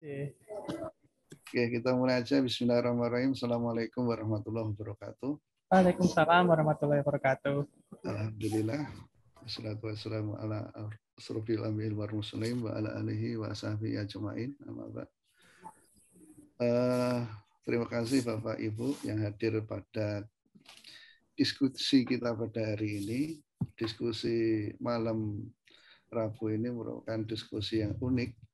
Oke. Oke, kita mulai aja. Bismillahirrahmanirrahim. Assalamualaikum warahmatullahi wabarakatuh. Waalaikumsalam warahmatullahi wabarakatuh. Alhamdulillah. Wassalatu wassalamu ala asrofil anbiya'il mursalin wa ala alihi wa sahbihi ajma'in. Terima kasih Bapak Ibu yang hadir pada diskusi kita pada hari ini. Diskusi malam Rabu ini merupakan diskusi yang unik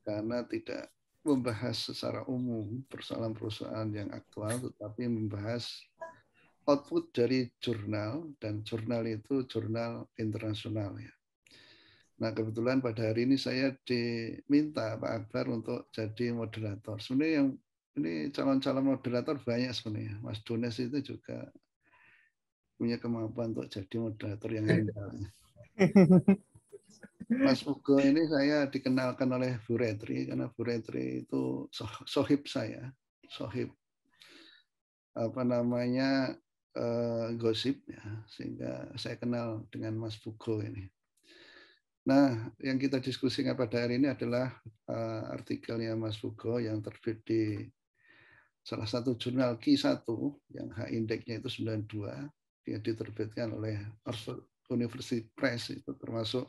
karena tidak membahas secara umum persoalan-persoalan yang aktual, tetapi membahas output dari jurnal, dan jurnal itu jurnal internasional ya. Nah, kebetulan pada hari ini saya diminta Pak Akbar untuk jadi moderator. Sebenarnya yang ini calon-calon moderator banyak sebenarnya. Mas Dones itu juga punya kemampuan untuk jadi moderator yang handal. Mas Ugo ini saya dikenalkan oleh Bu Retri karena Bu Retri itu sohib saya, sohib gosip ya, sehingga saya kenal dengan Mas Ugo ini. Nah, yang kita diskusikan pada hari ini adalah artikelnya Mas Ugo yang terbit di salah satu jurnal Q1 yang H-indeksnya itu 92, dia diterbitkan oleh University Press, itu termasuk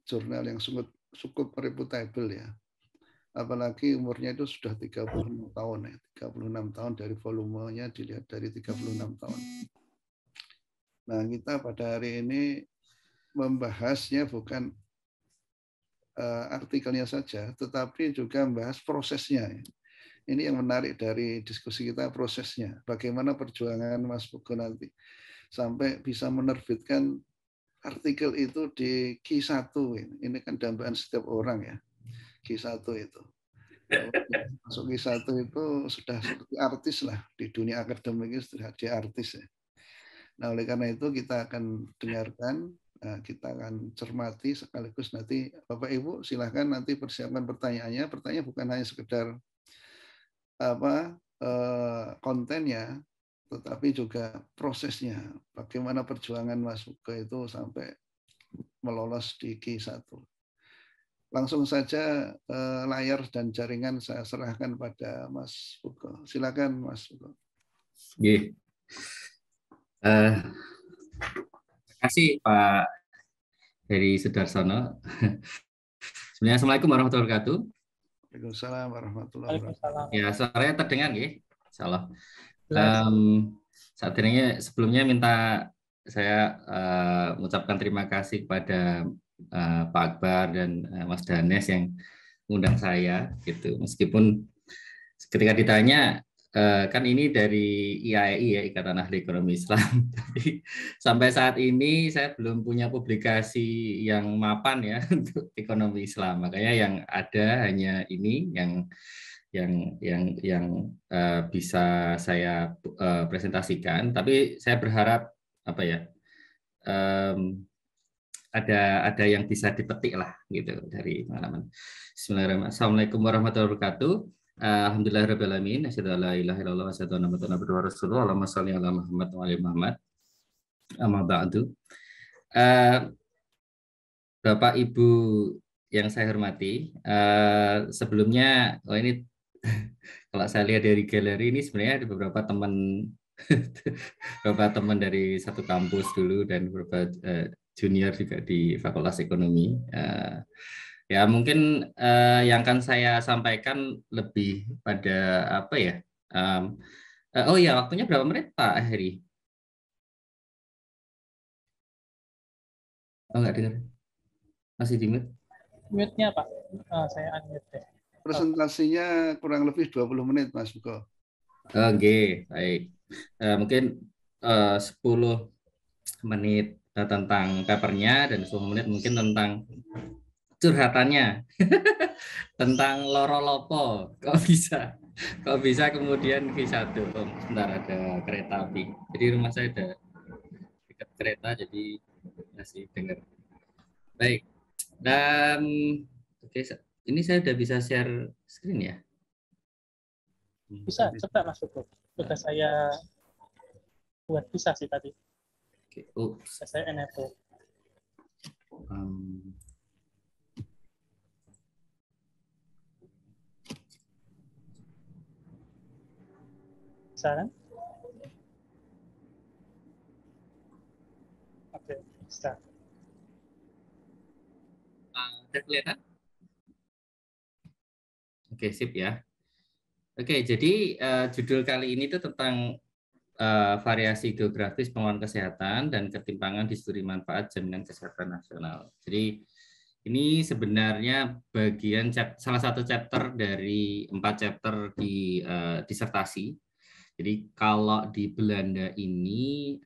jurnal yang cukup reputable ya. Apalagi umurnya itu sudah 36 tahun ya. 36 tahun dari volumenya dilihat dari 36 tahun. Nah, kita pada hari ini membahasnya bukan artikelnya saja, tetapi juga membahas prosesnya. Ini yang menarik dari diskusi kita, prosesnya. Bagaimana perjuangan Mas Pugo nanti sampai bisa menerbitkan artikel itu di Q1. Ini kan dambaan setiap orang ya, Q1 itu. Masuk Q1 itu sudah seperti artis lah. Di dunia akademik itu sudah jadi artis ya. Nah, oleh karena itu kita akan dengarkan, kita akan cermati sekaligus nanti Bapak Ibu silahkan nanti persiapkan pertanyaannya. Pertanyaan bukan hanya sekedar kontennya, tetapi juga prosesnya. Bagaimana perjuangan Mas Pugo itu sampai melolos di Q1. Langsung saja layar dan jaringan saya serahkan pada Mas Pugo. Silakan Mas Pugo. Terima kasih Pak Heri Sudarsono. Sebenarnya Assalamualaikum warahmatullahi wabarakatuh. Waalaikumsalam warahmatullahi wabarakatuh. Ya, suaranya terdengar ya, insyaallah. Saat ini sebelumnya minta saya mengucapkan terima kasih kepada Pak Akbar dan Mas Danes yang mengundang saya gitu. Meskipun ketika ditanya kan ini dari IAEI ya, Ikatan Ahli Ekonomi Islam. Tapi sampai saat ini saya belum punya publikasi yang mapan ya untuk ekonomi Islam. Makanya yang ada hanya ini yang bisa saya presentasikan. Tapi saya berharap apa ya ada yang bisa dipetik lah gitu dari pengalaman. Bismillahirrahmanirrahim. Assalamualaikum warahmatullahi wabarakatuh. Alhamdulillahirrahmanirrahim. Asyhadu an la ilaha illallah wa asyhadu anna Muhammadan abduhu wa rasuluh. Allahumma shalli ala Muhammad wa ali Muhammad. Amma ba'du. Bapak Ibu yang saya hormati, sebelumnya ini kalau saya lihat dari galeri ini sebenarnya ada beberapa teman dari satu kampus dulu dan beberapa junior juga di Fakultas Ekonomi. Ya mungkin yang akan saya sampaikan lebih pada apa ya? Oh ya, waktunya berapa menit Pak Heri? Oh nggak dengar, masih di mute? Mute-nya Pak, saya unmute. Presentasinya kurang lebih 20 menit Mas Pugo. Oke, baik. Mungkin 10 menit tentang papernya dan 10 menit mungkin tentang curhatannya tentang loro lopo kok bisa kemudian Q1. Sebentar, ada kereta api, jadi rumah saya ada dekat kereta jadi masih dengar. Baik, dan oke, ini saya udah bisa share screen ya? Bisa, coba Mas Ugo. Sudah saya buat bisa sih tadi. Sudah saya enable. Bisa kan? Oke, bisa. Udah kelihatan? Oke, sip ya. Oke, jadi judul kali ini tuh tentang variasi geografis pengelolaan kesehatan dan ketimpangan di studi manfaat jaminan kesehatan nasional. Jadi ini sebenarnya bagian salah satu chapter dari 4 chapter di disertasi. Jadi kalau di Belanda ini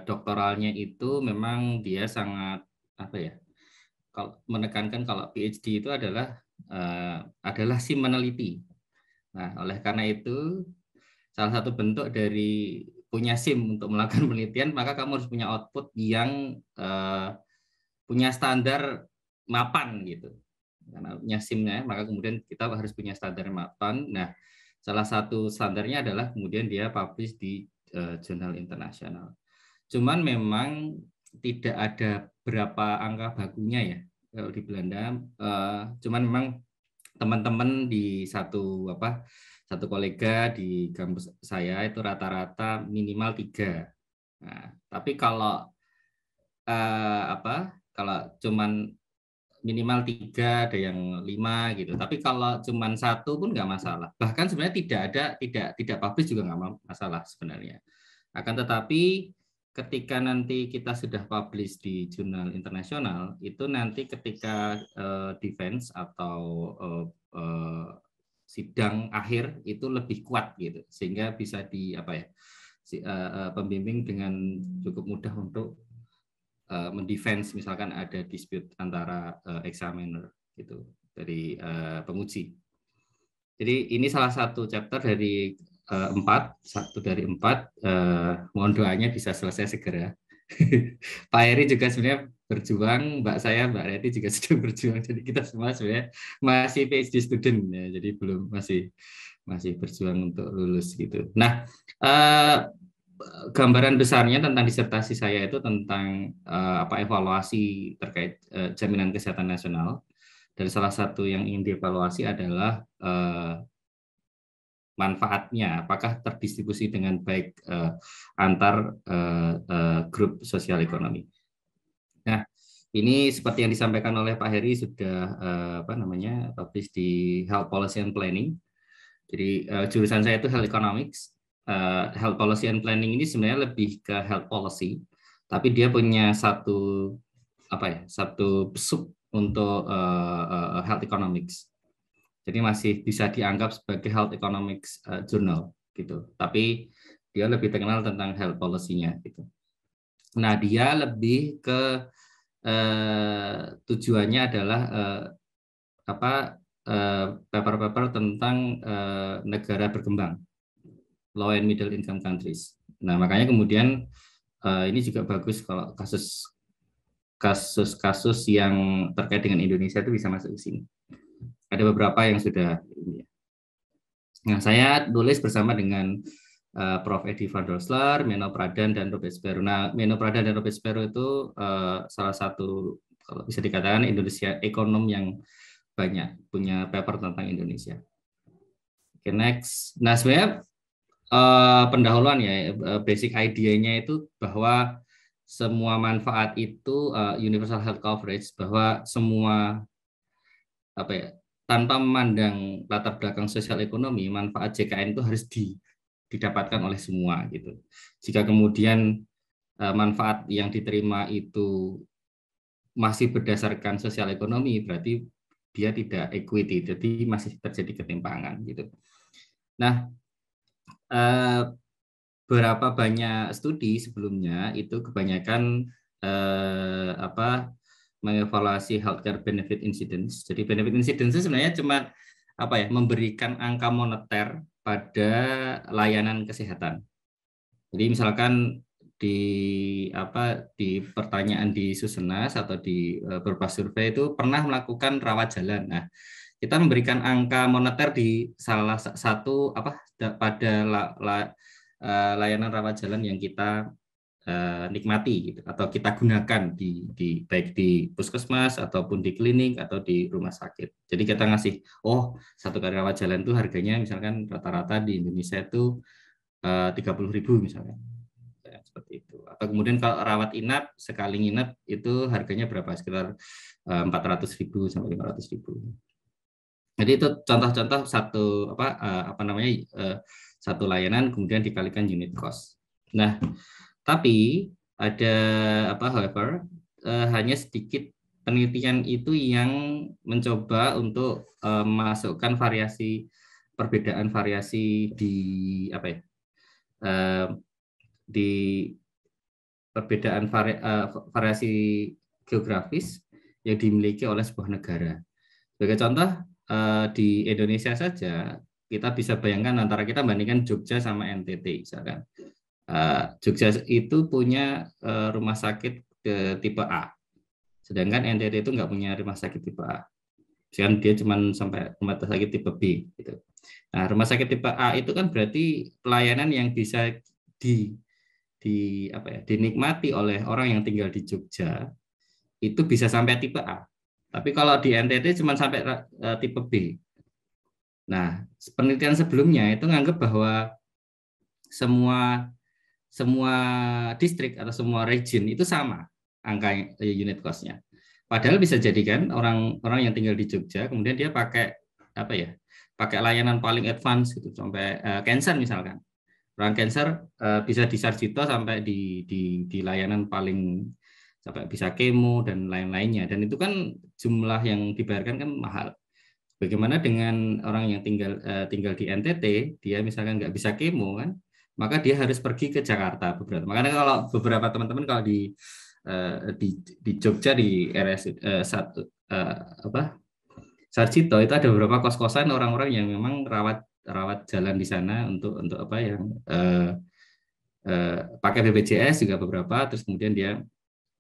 doktoralnya itu memang dia sangat apa ya? Kalau menekankan kalau PhD itu adalah si meneliti. Nah, oleh karena itu salah satu bentuk dari punya SIM untuk melakukan penelitian, maka kamu harus punya output yang punya standar mapan gitu. Karena punya SIM-nya, maka kemudian kita harus punya standar mapan. Nah, salah satu standarnya adalah kemudian dia publish di jurnal internasional. Cuman memang tidak ada berapa angka bakunya ya kalau di Belanda. Cuman memang teman-teman di satu kolega di kampus saya itu rata-rata minimal 3. Nah, tapi kalau kalau cuman minimal 3 ada yang 5 gitu. Tapi kalau cuman 1 pun nggak masalah. Bahkan sebenarnya tidak publish juga nggak masalah sebenarnya. Akan tetapi ketika nanti kita sudah publish di jurnal internasional, itu nanti ketika defense atau sidang akhir itu lebih kuat gitu, sehingga bisa pembimbing dengan cukup mudah untuk mendefense misalkan ada dispute antara examiner gitu dari penguji. Jadi ini salah satu chapter dari 4, satu dari 4. Mohon doanya bisa selesai segera. Pak Heri juga sebenarnya berjuang, Mbak Reti juga sedang berjuang. Jadi kita semua sebenarnya masih PhD student ya, jadi belum masih berjuang untuk lulus gitu. Nah, gambaran besarnya tentang disertasi saya itu tentang evaluasi terkait jaminan kesehatan nasional. Dan salah satu yang ingin dievaluasi adalah manfaatnya, apakah terdistribusi dengan baik antar grup sosial ekonomi. Nah, ini seperti yang disampaikan oleh Pak Heri sudah publish di Health Policy and Planning. Jadi jurusan saya itu Health Economics. Health Policy and Planning ini sebenarnya lebih ke health policy, tapi dia punya satu sub untuk health economics. Jadi masih bisa dianggap sebagai health economics journal gitu. Tapi dia lebih terkenal tentang health policy-nya gitu. Nah, dia lebih ke tujuannya adalah paper-paper tentang negara berkembang, low and middle income countries. Nah, makanya kemudian ini juga bagus kalau kasus-kasus yang terkait dengan Indonesia itu bisa masuk ke sini. Ada beberapa yang sudah. Nah, saya tulis bersama dengan Prof. Edi van der Sloot, Menno Pradhan, dan Robert Sparrow. Nah, Menno Pradhan dan Robert Sparrow itu salah satu, kalau bisa dikatakan, Indonesia ekonom yang banyak punya paper tentang Indonesia. Oke, next. Nah, sebenarnya pendahuluan ya, basic idea-nya itu bahwa semua manfaat itu universal health coverage, bahwa semua tanpa memandang latar belakang sosial ekonomi, manfaat JKN itu harus didapatkan oleh semua gitu. Jika kemudian manfaat yang diterima itu masih berdasarkan sosial ekonomi, berarti dia tidak equity, jadi masih terjadi ketimpangan gitu. Nah, berapa banyak studi sebelumnya itu kebanyakan mengevaluasi healthcare benefit incidence. Jadi benefit incidence itu sebenarnya cuma memberikan angka moneter pada layanan kesehatan. Jadi misalkan di pertanyaan di Susenas atau di beberapa survei itu pernah melakukan rawat jalan. Nah, kita memberikan angka moneter di salah satu pada layanan rawat jalan yang kita nikmati gitu, atau kita gunakan di baik di puskesmas ataupun di klinik atau di rumah sakit. Jadi kita ngasih, oh satu kali rawat jalan itu harganya misalkan rata-rata di Indonesia itu 30.000 misalnya, ya, seperti itu. Atau kemudian kalau rawat inap sekali nginap itu harganya berapa, sekitar 400.000 sampai 500.000. Jadi itu contoh-contoh satu satu layanan kemudian dikalikan unit cost. Nah, tapi ada however, hanya sedikit penelitian itu yang mencoba untuk memasukkan perbedaan variasi di di perbedaan variasi geografis yang dimiliki oleh sebuah negara. Sebagai contoh, di Indonesia saja kita bisa bayangkan antara kita bandingkan Jogja sama NTT misalkan. Jogja itu punya rumah sakit tipe A, sedangkan NTT itu nggak punya rumah sakit tipe A. Misalkan dia cuma sampai rumah sakit tipe B. Gitu. Nah, rumah sakit tipe A itu kan berarti pelayanan yang bisa dinikmati oleh orang yang tinggal di Jogja itu bisa sampai tipe A. Tapi kalau di NTT cuma sampai tipe B. Nah, penelitian sebelumnya itu menganggap bahwa semua distrik atau semua region itu sama angka unit cost-nya. Padahal bisa jadi kan orang yang tinggal di Jogja kemudian dia pakai layanan paling advance gitu sampai cancer misalkan. Orang cancer bisa di Sarjito sampai di layanan paling sampai bisa kemo dan lain-lainnya, dan itu kan jumlah yang dibayarkan kan mahal. Bagaimana dengan orang yang tinggal di NTT, dia misalkan nggak bisa kemo kan, maka dia harus pergi ke Jakarta beberapa. Makanya kalau beberapa teman-teman kalau di Jogja di RS Sarjito itu ada beberapa kos-kosan orang-orang yang memang rawat jalan di sana untuk pakai BPJS juga beberapa, terus kemudian dia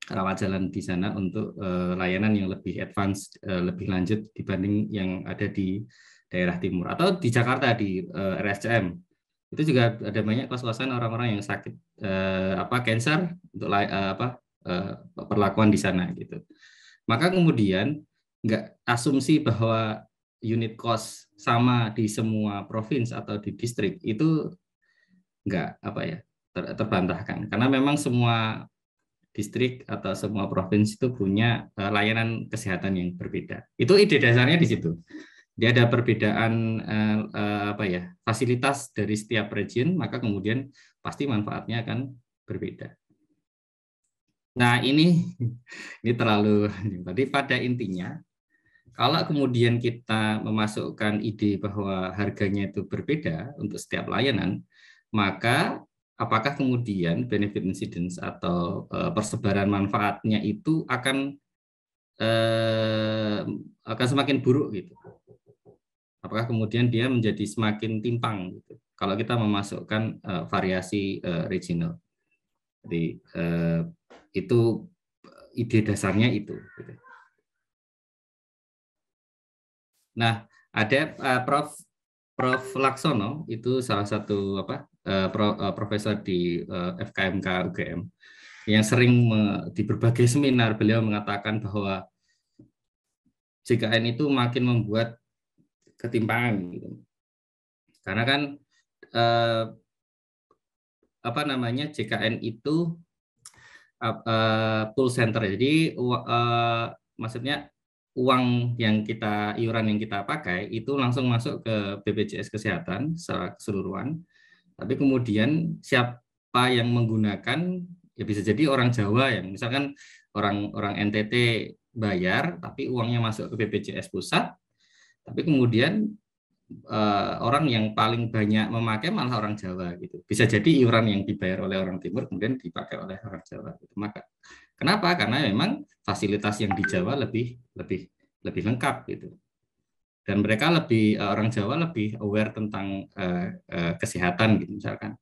rawat jalan di sana untuk layanan yang lebih advance, lebih lanjut dibanding yang ada di daerah timur atau di Jakarta di RSCM. Itu juga ada banyak kos-kosan orang-orang yang sakit cancer untuk perlakuan di sana gitu. Maka kemudian nggak asumsi bahwa unit cost sama di semua provinsi atau di distrik itu nggak terbantahkan, karena memang semua distrik atau semua provinsi itu punya layanan kesehatan yang berbeda. Itu ide dasarnya di situ. Dia ada perbedaan fasilitas dari setiap region, maka kemudian pasti manfaatnya akan berbeda. Nah, ini terlalu tadi pada intinya kalau kemudian kita memasukkan ide bahwa harganya itu berbeda untuk setiap layanan, maka apakah kemudian benefit incidence atau persebaran manfaatnya itu akan semakin buruk gitu? Apakah kemudian dia menjadi semakin timpang gitu kalau kita memasukkan variasi regional? Jadi itu ide dasarnya itu. Gitu. Nah, ada Prof. Laksono itu salah satu profesor di FKMK UGM yang sering di berbagai seminar beliau mengatakan bahwa JKN itu makin membuat ketimpangan gitu. Karena kan JKN itu pool center. Jadi maksudnya iuran yang kita pakai itu langsung masuk ke BPJS Kesehatan secara keseluruhan. Tapi kemudian siapa yang menggunakan, ya bisa jadi orang Jawa yang misalkan orang NTT bayar tapi uangnya masuk ke BPJS pusat, tapi kemudian orang yang paling banyak memakai malah orang Jawa gitu. Bisa jadi iuran yang dibayar oleh orang Timur kemudian dipakai oleh orang Jawa gitu. Maka kenapa? Karena memang fasilitas yang di Jawa lebih lengkap gitu. Dan mereka orang Jawa lebih aware tentang kesehatan gitu misalkan.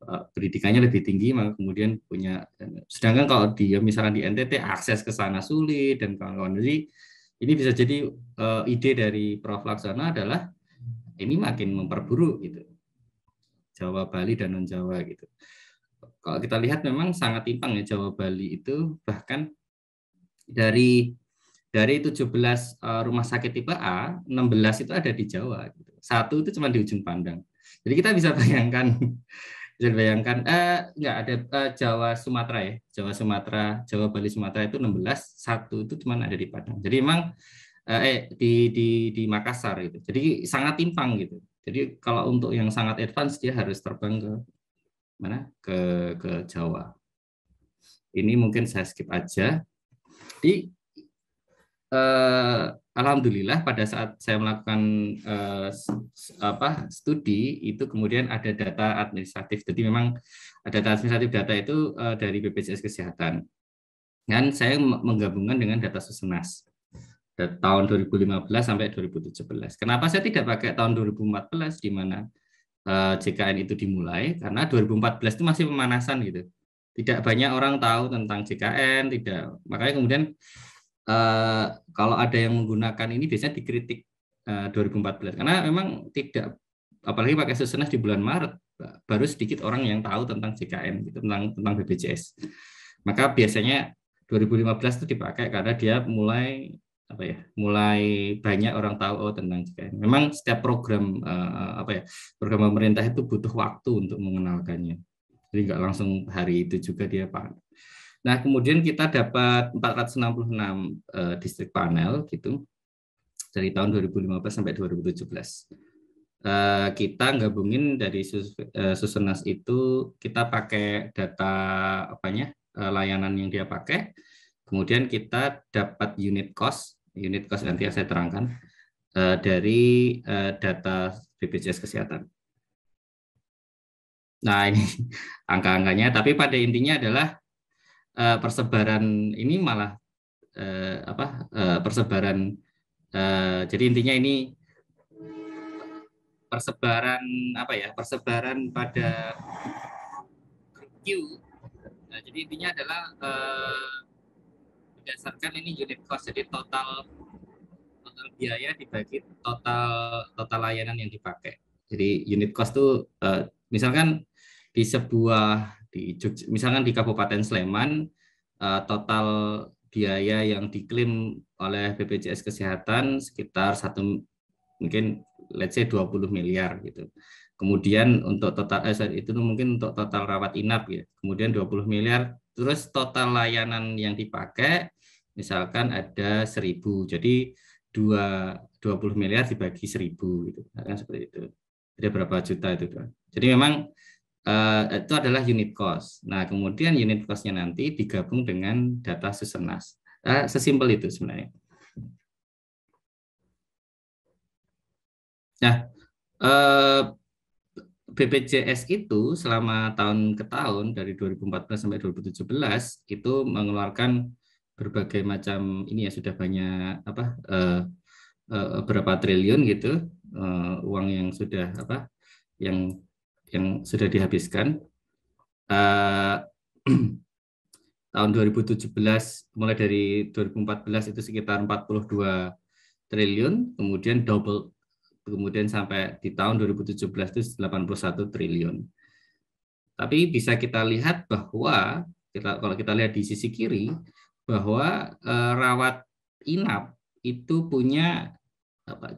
Pendidikannya lebih tinggi, maka kemudian punya. Sedangkan kalau dia misalkan di NTT akses ke sana sulit dan kawan-kawan. Jadi ini bisa jadi ide dari Prof. Laksono adalah ini makin memperburuk gitu. Jawa, Bali dan non Jawa gitu. kalau kita lihat memang sangat timpang ya Jawa Bali itu, bahkan dari 17 rumah sakit tipe A, 16 itu ada di Jawa. Satu itu cuma di ujung pandang. Jadi kita bisa bayangkan, nggak ada Jawa Sumatera ya, Jawa Sumatera, Jawa Bali Sumatera itu 16, satu itu cuma ada di Padang. Jadi memang di Makassar itu. Jadi sangat timpang gitu. Jadi kalau untuk yang sangat advance dia harus terbang ke mana? Ke Jawa. Ini mungkin saya skip aja. Di alhamdulillah pada saat saya melakukan studi itu kemudian ada data administratif. Jadi memang data administratif data itu dari BPJS Kesehatan. Dan saya menggabungkan dengan data Susenas tahun 2015 sampai 2017. Kenapa saya tidak pakai tahun 2014 di mana JKN itu dimulai? Karena 2014 itu masih pemanasan gitu. Tidak banyak orang tahu tentang JKN, tidak. Makanya kemudian kalau ada yang menggunakan ini biasanya dikritik 2014 karena memang tidak, apalagi pakai Susenas di bulan Maret, baru sedikit orang yang tahu tentang JKN gitu, tentang BPJS. Maka biasanya 2015 itu dipakai karena dia mulai banyak orang tahu tentang JKN. Memang setiap program program pemerintah itu butuh waktu untuk mengenalkannya. Jadi nggak langsung hari itu juga dia Pak. Nah, kemudian kita dapat 466 distrik panel gitu dari tahun 2015 sampai 2017. Kita gabungin dari Susenas itu, kita pakai data layanan yang dia pakai. Kemudian kita dapat unit cost nanti saya terangkan dari data BPJS Kesehatan. Nah, ini angka-angkanya, tapi pada intinya adalah persebaran ini malah persebaran jadi intinya ini persebaran pada Q. Nah, jadi intinya adalah berdasarkan ini unit cost, jadi total biaya dibagi total layanan yang dipakai. Jadi unit cost itu misalkan misalkan di Kabupaten Sleman total biaya yang diklaim oleh BPJS Kesehatan sekitar mungkin let's say 20 miliar gitu. Kemudian untuk total itu mungkin untuk total rawat inap ya. Kemudian 20 miliar, terus total layanan yang dipakai misalkan ada 1.000. Jadi 20 miliar dibagi 1.000 gitu. Kan seperti itu. Jadi berapa juta itu kan. Jadi memang itu adalah unit cost. Nah, kemudian unit cost-nya nanti digabung dengan data Susenas. Sesimpel itu sebenarnya. Nah, BPJS itu selama tahun ke tahun dari 2014 sampai 2017 itu mengeluarkan berbagai macam ini ya, sudah banyak berapa triliun gitu uang yang sudah yang sudah dihabiskan. Tahun 2017 mulai dari 2014 itu sekitar 42 triliun, kemudian double, kemudian sampai di tahun 2017 itu 81 triliun. Tapi bisa kita lihat bahwa kalau kita lihat di sisi kiri bahwa rawat inap itu punya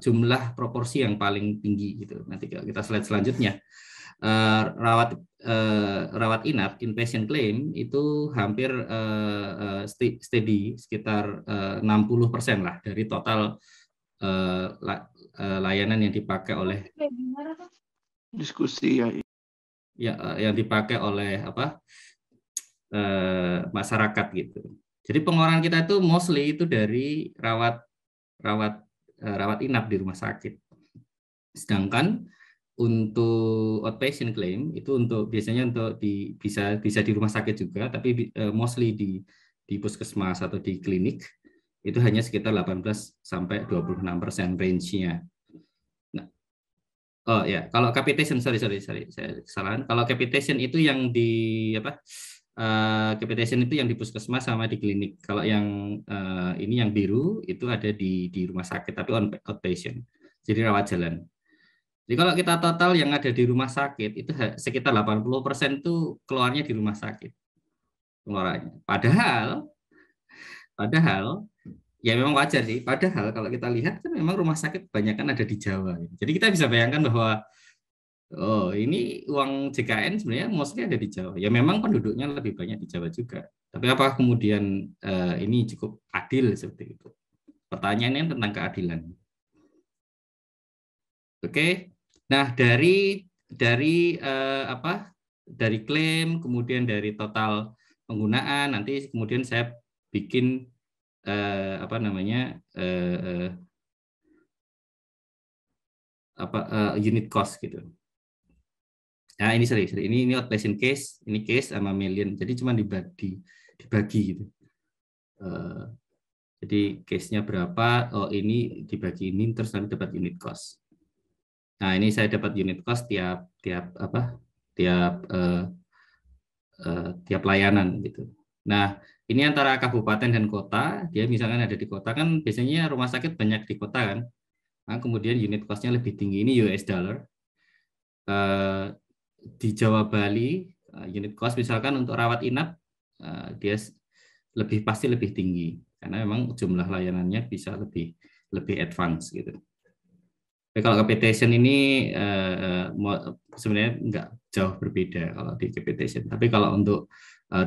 jumlah proporsi yang paling tinggi gitu. Nanti kita slide selanjutnya. Rawat inap inpatient claim itu hampir steady sekitar 60% lah dari total layanan yang dipakai oleh diskusi yang dipakai oleh masyarakat gitu. Jadi pengeluaran kita itu mostly itu dari rawat inap di rumah sakit. Sedangkan untuk outpatient claim itu biasanya bisa di rumah sakit juga, tapi mostly di puskesmas atau di klinik itu hanya sekitar 18 sampai 26% range-nya. Nah, kalau capitation sorry saya kesalahan. Kalau capitation itu yang di capitation itu yang di puskesmas sama di klinik. Kalau yang ini yang biru itu ada di rumah sakit tapi outpatient. Jadi rawat jalan. Jadi kalau kita total yang ada di rumah sakit itu sekitar 80% itu keluarnya di rumah sakit pengeluarannya. Padahal ya memang wajar sih. Padahal kalau kita lihat kan memang rumah sakit kebanyakan ada di Jawa. Jadi kita bisa bayangkan bahwa oh ini uang JKN sebenarnya mostly ada di Jawa. Ya memang penduduknya lebih banyak di Jawa juga. Tapi apakah kemudian ini cukup adil seperti itu? Pertanyaannya tentang keadilan. Oke. Nah, dari klaim, kemudian dari total penggunaan, nanti kemudian saya bikin unit cost gitu. Nah, ini ini outpatient case, ini case sama million. Jadi cuma dibagi gitu. Jadi case-nya berapa? Oh, ini dibagi ini terus nanti dapat unit cost. Nah, ini saya dapat unit cost tiap layanan gitu. Nah, ini antara kabupaten dan kota. Dia misalkan ada di kota kan biasanya rumah sakit banyak di kota kan. Nah, kemudian unit cost-nya lebih tinggi, ini US dollar. Di Jawa Bali unit cost misalkan untuk rawat inap dia pasti lebih tinggi karena memang jumlah layanannya bisa lebih advance gitu. Tapi kalau capitation ini sebenarnya nggak jauh berbeda kalau di capitation. Tapi kalau untuk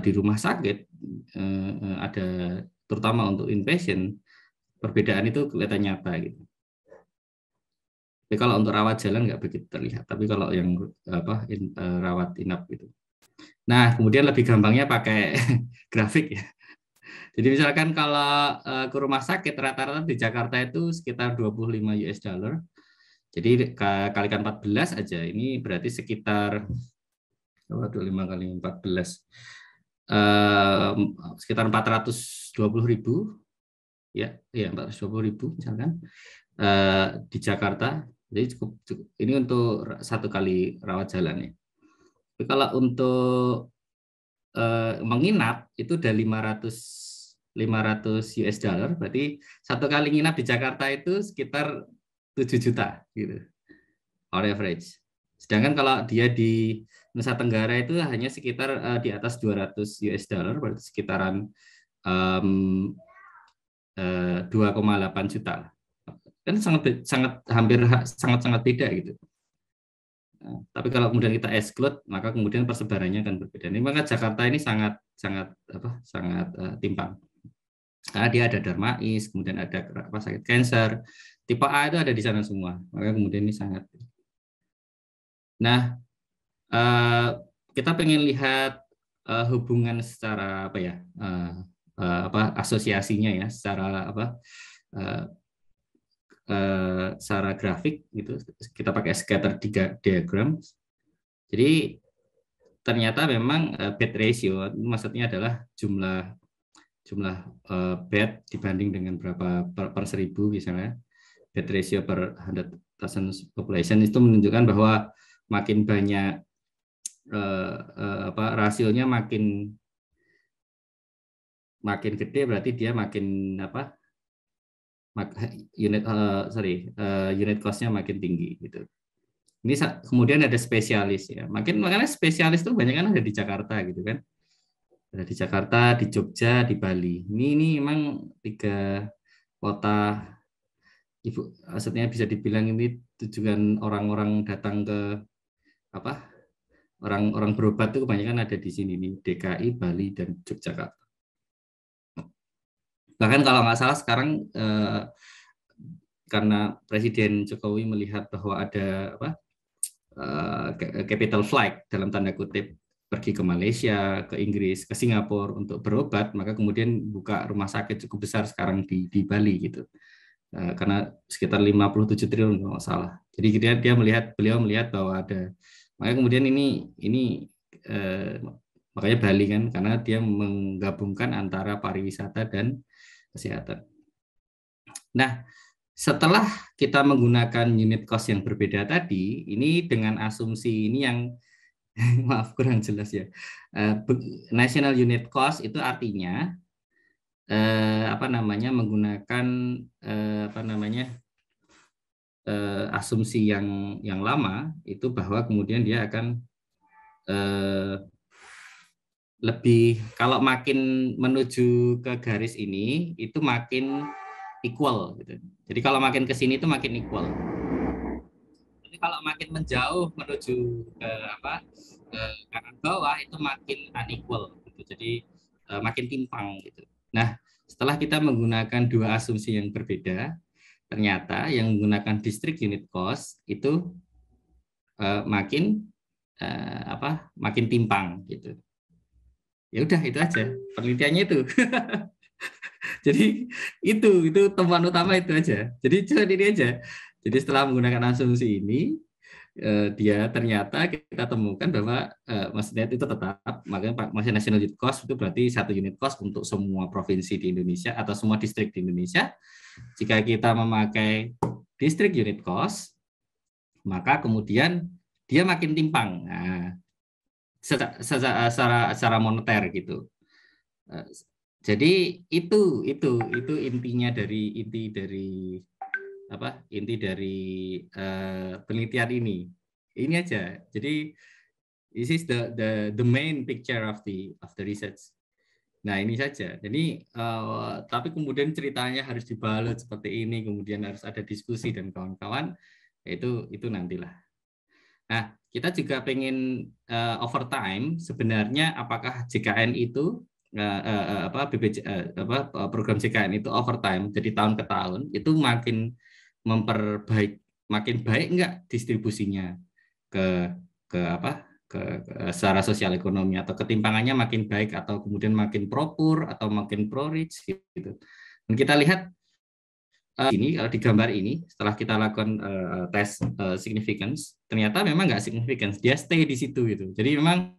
di rumah sakit ada terutama untuk inpatient perbedaan itu kelihatan nyata gitu. Tapi kalau untuk rawat jalan nggak begitu terlihat. Tapi kalau yang rawat inap gitu. Nah, kemudian lebih gampangnya pakai grafik ya. Jadi misalkan kalau ke rumah sakit rata-rata di Jakarta itu sekitar 25 US dollar. Jadi kalikan 14 aja. Ini berarti sekitar 25 kali 14 sekitar 420.000 ya, 420.000 misalkan di Jakarta. Jadi cukup ini untuk satu kali rawat jalan ya. Tapi kalau untuk menginap itu udah 500 US dollar, berarti satu kali nginap di Jakarta itu sekitar 7 juta gitu, on average. Sedangkan kalau dia di Nusa Tenggara itu hanya sekitar di atas 200 US dollar, berarti sekitaran 2,8 juta. Kan sangat beda gitu. Nah, tapi kalau kemudian kita exclude, maka kemudian persebarannya akan berbeda. Ini maka Jakarta ini sangat timpang. Karena dia ada Darmais, kemudian ada sakit kanker, tipe A itu ada di sana semua. Maka kemudian ini sangat. Nah, kita pengen lihat hubungan secara asosiasinya ya, secara grafik gitu. Kita pakai scatter diagram. Jadi ternyata memang bed ratio maksudnya adalah jumlah bed dibanding dengan berapa per 1000 misalnya. Bed ratio per 100,000 population itu menunjukkan bahwa makin banyak rasionya makin gede, berarti dia makin unit cost-nya makin tinggi gitu. Ini kemudian ada spesialis ya. Makanya spesialis itu banyak kan ada di Jakarta gitu kan. Ada di Jakarta, di Jogja, di Bali. Ini memang 3 kota maksudnya bisa dibilang ini tujuan orang-orang datang ke orang berobat itu kebanyakan ada di sini nih, DKI, Bali dan Yogyakarta. Bahkan kalau nggak salah sekarang karena Presiden Jokowi melihat bahwa ada capital flight dalam tanda kutip pergi ke Malaysia, ke Inggris, ke Singapura untuk berobat, maka kemudian buka rumah sakit cukup besar sekarang di Bali gitu. Karena sekitar 57 triliun kalau nggak salah. Jadi beliau melihat bahwa ada, makanya kemudian ini makanya Bali kan, karena dia menggabungkan antara pariwisata dan kesehatan. Nah, setelah kita menggunakan unit cost yang berbeda tadi, ini dengan asumsi ini yang maaf kurang jelas ya. National unit cost itu artinya menggunakan asumsi yang lama itu bahwa kemudian dia akan lebih, kalau makin menuju ke garis ini itu makin equal gitu. Jadi kalau makin ke sini itu makin equal. Jadi kalau makin menjauh menuju ke kanan bawah itu makin unequal gitu. Jadi makin timpang gitu. Nah, setelah kita menggunakan dua asumsi yang berbeda, ternyata yang menggunakan district unit cost itu makin makin timpang gitu. Ya udah itu aja penelitiannya itu. Jadi itu temuan utama itu aja. Jadi cuma ini aja. Jadi setelah menggunakan asumsi ini, dia ternyata kita temukan bahwa maksudnya itu tetap, makanya maksudnya national unit cost itu berarti satu unit cost untuk semua provinsi di Indonesia atau semua distrik di Indonesia. Jika kita memakai district unit cost, maka kemudian dia makin timpang. Nah, secara moneter gitu. Jadi itu inti dari penelitian ini. Ini aja. Jadi this is the main picture of the research. Nah, ini saja. Jadi tapi kemudian ceritanya harus dibalut seperti ini, kemudian harus ada diskusi dan kawan-kawan, itu nantilah. Nah, kita juga pengen over time sebenarnya apakah JKN itu program JKN itu over time, jadi tahun ke tahun itu makin baik enggak distribusinya ke secara sosial ekonomi, atau ketimpangannya makin baik atau kemudian makin pro poor atau makin pro rich gitu. Dan kita lihat ini kalau di gambar ini setelah kita lakukan tes significance, ternyata memang nggak significance, dia stay di situ gitu. Jadi memang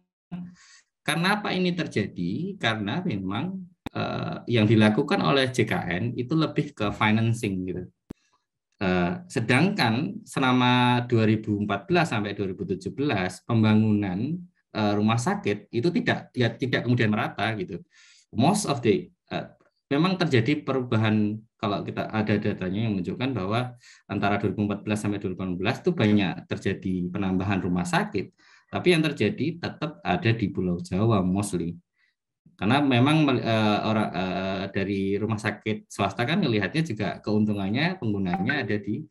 karena apa ini terjadi? Karena memang yang dilakukan oleh JKN itu lebih ke financing gitu. Sedangkan selama 2014 sampai 2017 pembangunan rumah sakit itu tidak kemudian merata gitu. Most of the memang terjadi perubahan. Kalau kita ada datanya yang menunjukkan bahwa antara 2014 sampai 2018 itu banyak terjadi penambahan rumah sakit, tapi yang terjadi tetap ada di Pulau Jawa mostly. Karena memang dari rumah sakit swasta kan melihatnya juga keuntungannya penggunanya ada di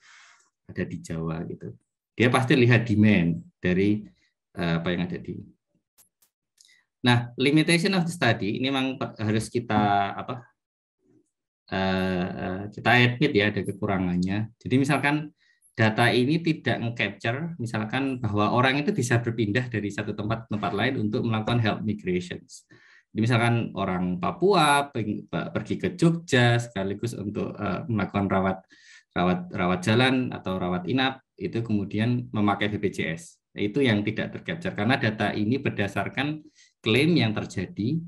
Jawa gitu. Dia pasti lihat demand dari apa yang ada di. Nah, limitation of the study ini memang harus kita kita admit ya ada kekurangannya. Jadi misalkan data ini tidak nge-capture misalkan bahwa orang itu bisa berpindah dari satu tempat ke tempat lain untuk melakukan health migrations. Jadi misalkan orang Papua pergi ke Jogja sekaligus untuk melakukan rawat jalan atau rawat inap, itu kemudian memakai BPJS. Itu yang tidak tercapture karena data ini berdasarkan klaim yang terjadi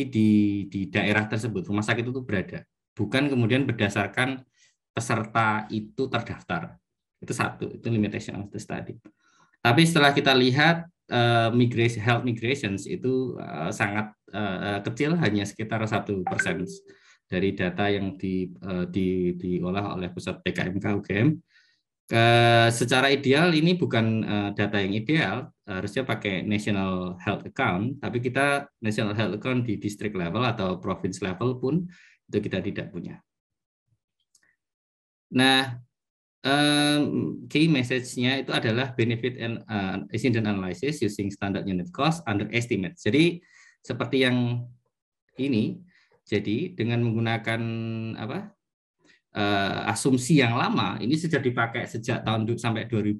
di daerah tersebut, rumah sakit itu berada, bukan kemudian berdasarkan peserta itu terdaftar. Itu satu, itu limitation of the study. Tapi setelah kita lihat health migrations itu sangat kecil, hanya sekitar 1% dari data yang diolah oleh pusat PKMK UGM. Secara ideal ini bukan data yang ideal, harusnya pakai national health account, tapi kita national health account di district level atau province level pun itu kita tidak punya. Nah, key message-nya itu adalah benefit and incident analysis using standard unit cost under estimate. Jadi seperti yang ini, jadi dengan menggunakan asumsi yang lama ini sudah dipakai sejak tahun sampai 2000,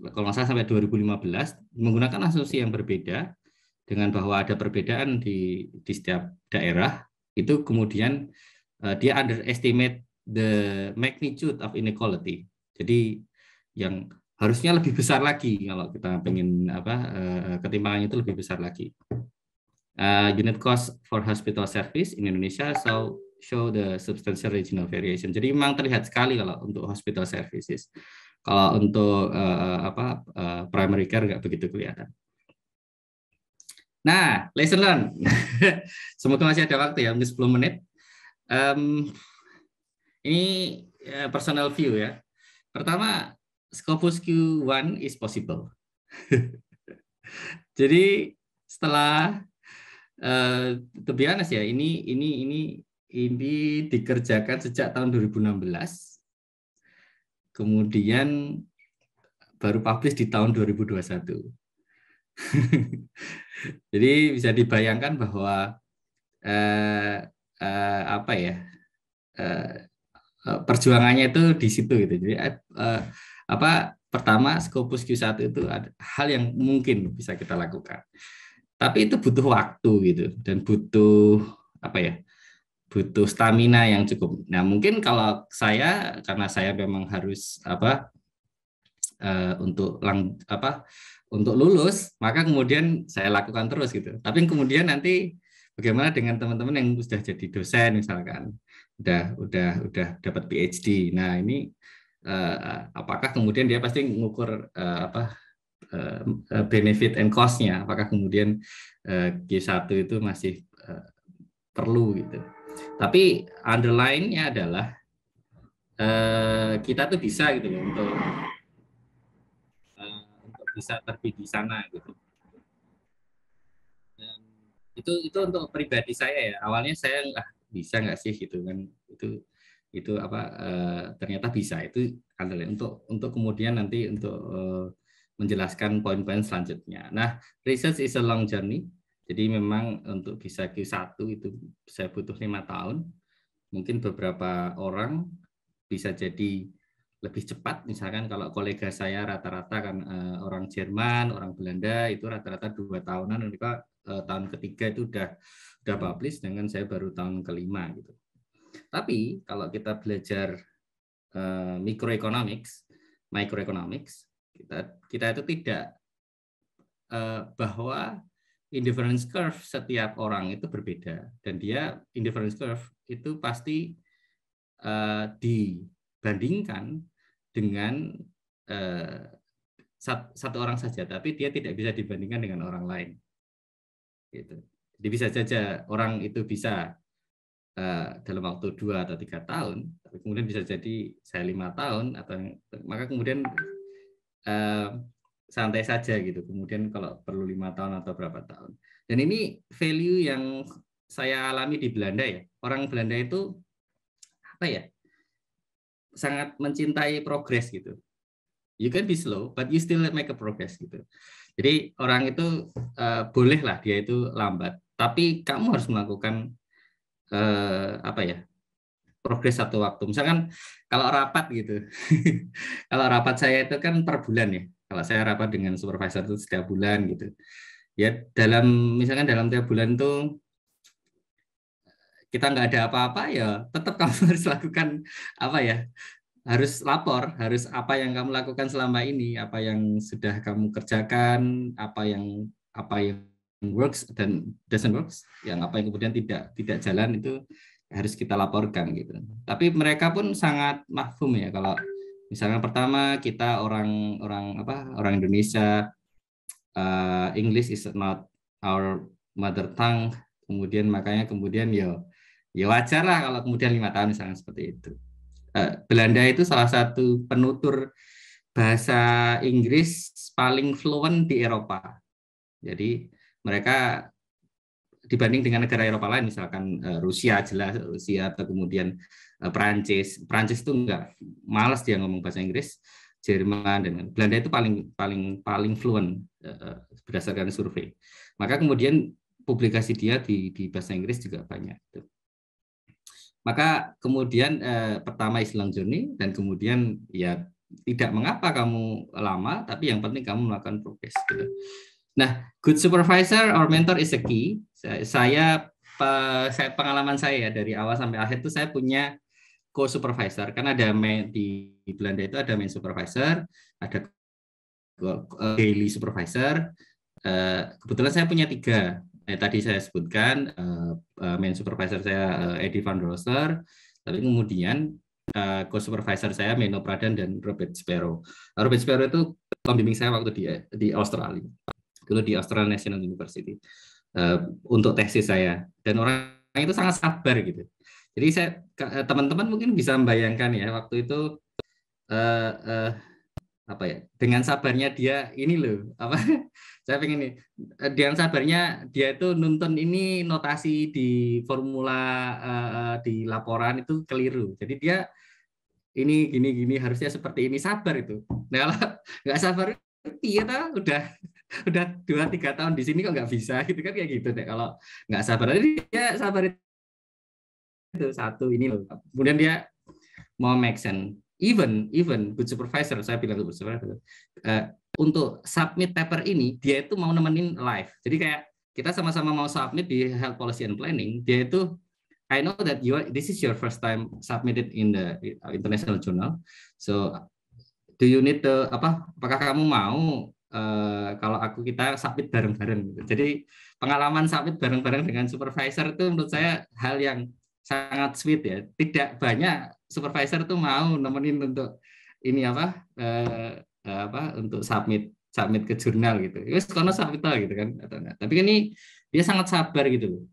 kalau nggak salah sampai 2015, menggunakan asumsi yang berbeda dengan bahwa ada perbedaan di setiap daerah, itu kemudian dia underestimate the magnitude of inequality. Jadi yang harusnya lebih besar lagi kalau kita pengen ketimpangannya itu lebih besar lagi. Unit cost for hospital service in Indonesia show the substantial regional variation. Jadi memang terlihat sekali kalau untuk hospital services. Kalau untuk primary care nggak begitu kelihatan. Nah, lesson learn. Semoga masih ada waktu ya, 10 menit. Ini personal view ya. Pertama, Scopus Q1 is possible. Jadi setelah to be honest ya, ini dikerjakan sejak tahun 2016. Kemudian baru publish di tahun 2021. Jadi bisa dibayangkan bahwa apa ya, perjuangannya itu di situ gitu. Jadi pertama Scopus Q1 itu ada hal yang mungkin bisa kita lakukan. Tapi itu butuh waktu gitu dan butuh butuh stamina yang cukup. Nah, mungkin kalau saya, karena saya memang harus untuk lulus, maka kemudian saya lakukan terus gitu. Tapi kemudian nanti bagaimana dengan teman-teman yang sudah jadi dosen misalkan, udah dapat PhD. Nah, ini apakah kemudian dia pasti mengukur benefit and cost-nya, apakah kemudian G1 itu masih perlu gitu. Tapi underline-nya adalah kita tuh bisa gitu loh untuk bisa terbit di sana gitu. Dan itu untuk pribadi saya ya. Awalnya saya bisa nggak sih gitu kan, itu ternyata bisa. Itu underline untuk kemudian nanti untuk menjelaskan poin-poin selanjutnya. Nah, research is a long journey. Jadi memang untuk bisa Q1 itu saya butuh 5 tahun. Mungkin beberapa orang bisa jadi lebih cepat. Misalkan kalau kolega saya rata-rata kan orang Jerman, orang Belanda itu rata-rata 2 tahunan. Mereka tahun ketiga itu udah publish, dengan saya baru tahun kelima gitu. Tapi kalau kita belajar microeconomics, kita itu tidak bahwa indifference curve setiap orang itu berbeda, dan dia indifference curve itu pasti dibandingkan dengan satu orang saja, tapi dia tidak bisa dibandingkan dengan orang lain. Gitu. Jadi bisa saja orang itu bisa dalam waktu 2 atau 3 tahun, tapi kemudian bisa jadi saya 5 tahun, atau maka kemudian santai saja gitu. Kemudian kalau perlu 5 tahun atau berapa tahun. Dan ini value yang saya alami di Belanda ya. Orang Belanda itu sangat mencintai progres gitu. You can be slow, but you still make a progress gitu. Jadi orang itu bolehlah dia itu lambat, tapi kamu harus melakukan progres satu waktu. Misalkan kalau rapat gitu, kalau rapat saya itu kan per bulan ya. Kalau saya rapat dengan supervisor itu setiap bulan gitu. Ya misalkan dalam tiap bulan itu kita nggak ada apa-apa, ya tetap kamu harus lakukan harus lapor, harus apa yang kamu lakukan selama ini, apa yang sudah kamu kerjakan, apa yang works dan doesn't works, yang apa yang kemudian tidak jalan itu harus kita laporkan gitu. Tapi mereka pun sangat mafhum ya, kalau misalnya pertama kita orang Indonesia, English is not our mother tongue, kemudian makanya ya wajar lah kalau kemudian 5 tahun misalnya seperti itu. Belanda itu salah satu penutur bahasa Inggris paling fluent di Eropa. Jadi mereka dibanding dengan negara Eropa lain, misalkan Rusia atau kemudian Prancis itu enggak, malas dia ngomong bahasa Inggris. Jerman dan Belanda itu paling fluent berdasarkan survei. Maka kemudian publikasi dia di bahasa Inggris juga banyak. Maka kemudian pertama is long journey, dan kemudian ya tidak mengapa kamu lama, tapi yang penting kamu melakukan progress gitu. Nah, good supervisor or mentor is a key. Saya pengalaman saya ya, dari awal sampai akhir itu saya punya co-supervisor. Kan ada di Belanda itu ada main supervisor, ada daily supervisor. Kebetulan saya punya 3. Tadi saya sebutkan main supervisor saya Eddie van Rooster, tapi kemudian co-supervisor saya Menno Pradhan dan Robert Sparrow. Robert Sparrow itu pembimbing saya waktu di Australia. Dulu di Australian National University untuk tesis saya, dan orang itu sangat sabar gitu. Jadi teman-teman mungkin bisa membayangkan ya waktu itu apa ya, dengan sabarnya dia ini loh apa saya pengen nih dengan sabarnya dia itu nuntun ini notasi di formula di laporan itu keliru. Jadi dia ini gini harusnya seperti ini, sabar itu. Nah kalau nggak sabar iya udah 2-3 tahun di sini kok nggak bisa gitu kan, kayak gitu deh kalau nggak sabar. Jadi dia sabar itu satu ini loh. Kemudian dia mau make sense. Even good supervisor, saya bilang good supervisor, untuk submit paper ini dia itu mau nemenin live. Jadi kayak kita sama-sama mau submit di health policy and planning, dia itu I know that this is your first time submitted in the international journal, so do you need apakah kamu mau kalau kita submit bareng-bareng gitu. Jadi pengalaman submit bareng-bareng dengan supervisor itu menurut saya hal yang sangat sweet ya. Tidak banyak supervisor tuh mau nemenin untuk ini untuk submit ke jurnal gitu. Wes kono submit gitu kan atau enggak. Tapi ini dia sangat sabar gitu loh.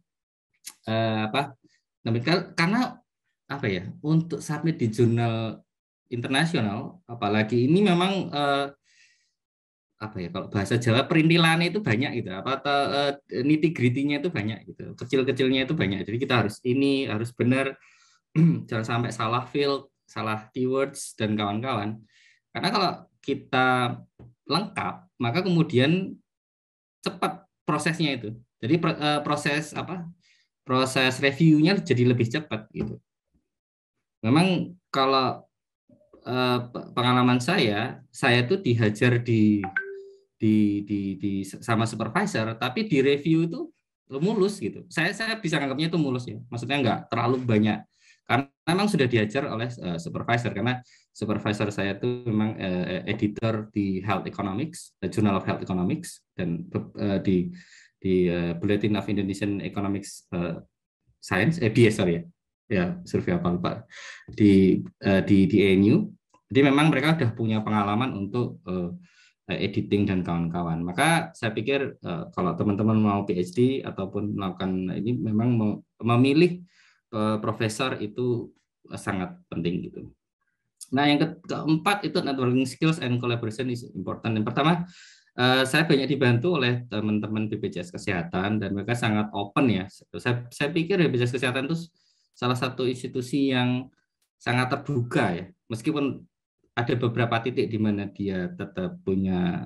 Karena apa ya? Untuk submit di jurnal internasional, apalagi ini memang apa ya, kalau bahasa Jawa perintilannya itu banyak gitu, nitty-gritty-nya itu banyak gitu, kecil-kecilnya itu banyak. Jadi kita harus benar, jangan sampai salah field, salah keywords dan kawan-kawan. Karena kalau kita lengkap, maka kemudian cepat prosesnya itu. Jadi proses review-nya jadi lebih cepat gitu. Memang kalau pengalaman saya tuh dihajar di sama supervisor, tapi di review itu mulus gitu. Saya bisa anggapnya itu mulus ya. Maksudnya nggak terlalu banyak karena memang sudah diajar oleh supervisor, karena supervisor saya itu memang editor di Health Economics, Journal of Health Economics, dan di Bulletin of Indonesian Economics Science, BS sorry ya survei apa lupa di ANU. Jadi memang mereka sudah punya pengalaman untuk editing dan kawan-kawan. Maka saya pikir kalau teman-teman mau PhD ataupun melakukan ini, memang memilih profesor itu sangat penting gitu. Nah, yang keempat itu networking skills and collaboration is important. Yang pertama, saya banyak dibantu oleh teman-teman BPJS Kesehatan dan mereka sangat open ya. Saya pikir BPJS Kesehatan itu salah satu institusi yang sangat terbuka ya. Meskipun ada beberapa titik di mana dia tetap punya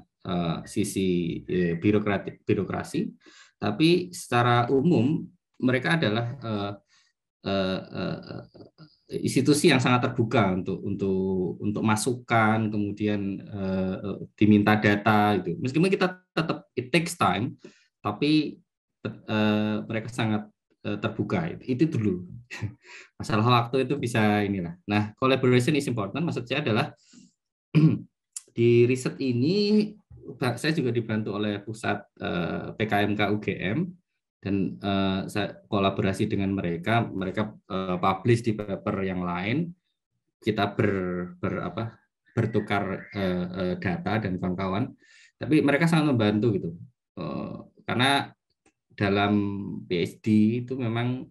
sisi birokrasi, tapi secara umum mereka adalah institusi yang sangat terbuka untuk masukan, kemudian diminta data gitu. Meskipun kita tetap it takes time, tapi mereka sangat terbuka. Itu dulu. Masalah waktu itu bisa inilah. Nah, collaboration is important. Maksud saya adalah di riset ini saya juga dibantu oleh pusat PKMK UGM, dan saya kolaborasi dengan mereka publish di paper yang lain, kita bertukar data dan kawan-kawan, tapi mereka sangat membantu gitu, karena dalam PhD itu memang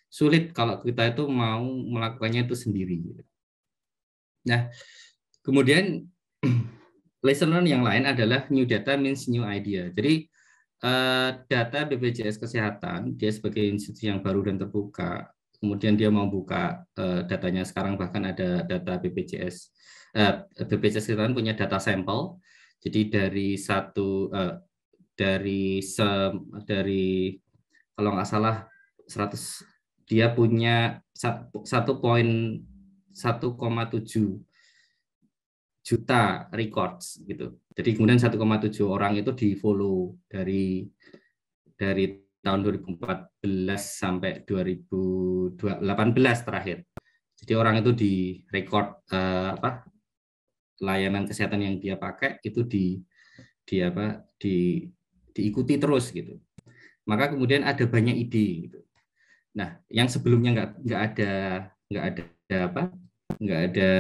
sulit kalau kita itu mau melakukannya itu sendiri. Nah, kemudian lesson learn yang lain adalah new data means new idea. Jadi data BPJS Kesehatan, dia sebagai institusi yang baru dan terbuka, kemudian dia mau buka datanya sekarang, bahkan ada data BPJS Kesehatan punya data sampel. Jadi dari kalau nggak salah 100, dia punya 1,7 juta records gitu. Jadi kemudian 1,7 orang itu di follow dari tahun 2014 sampai 2018 terakhir. Jadi orang itu di record layanan kesehatan yang dia pakai itu diikuti terus gitu. Maka kemudian ada banyak ide gitu. Nah, yang sebelumnya nggak ada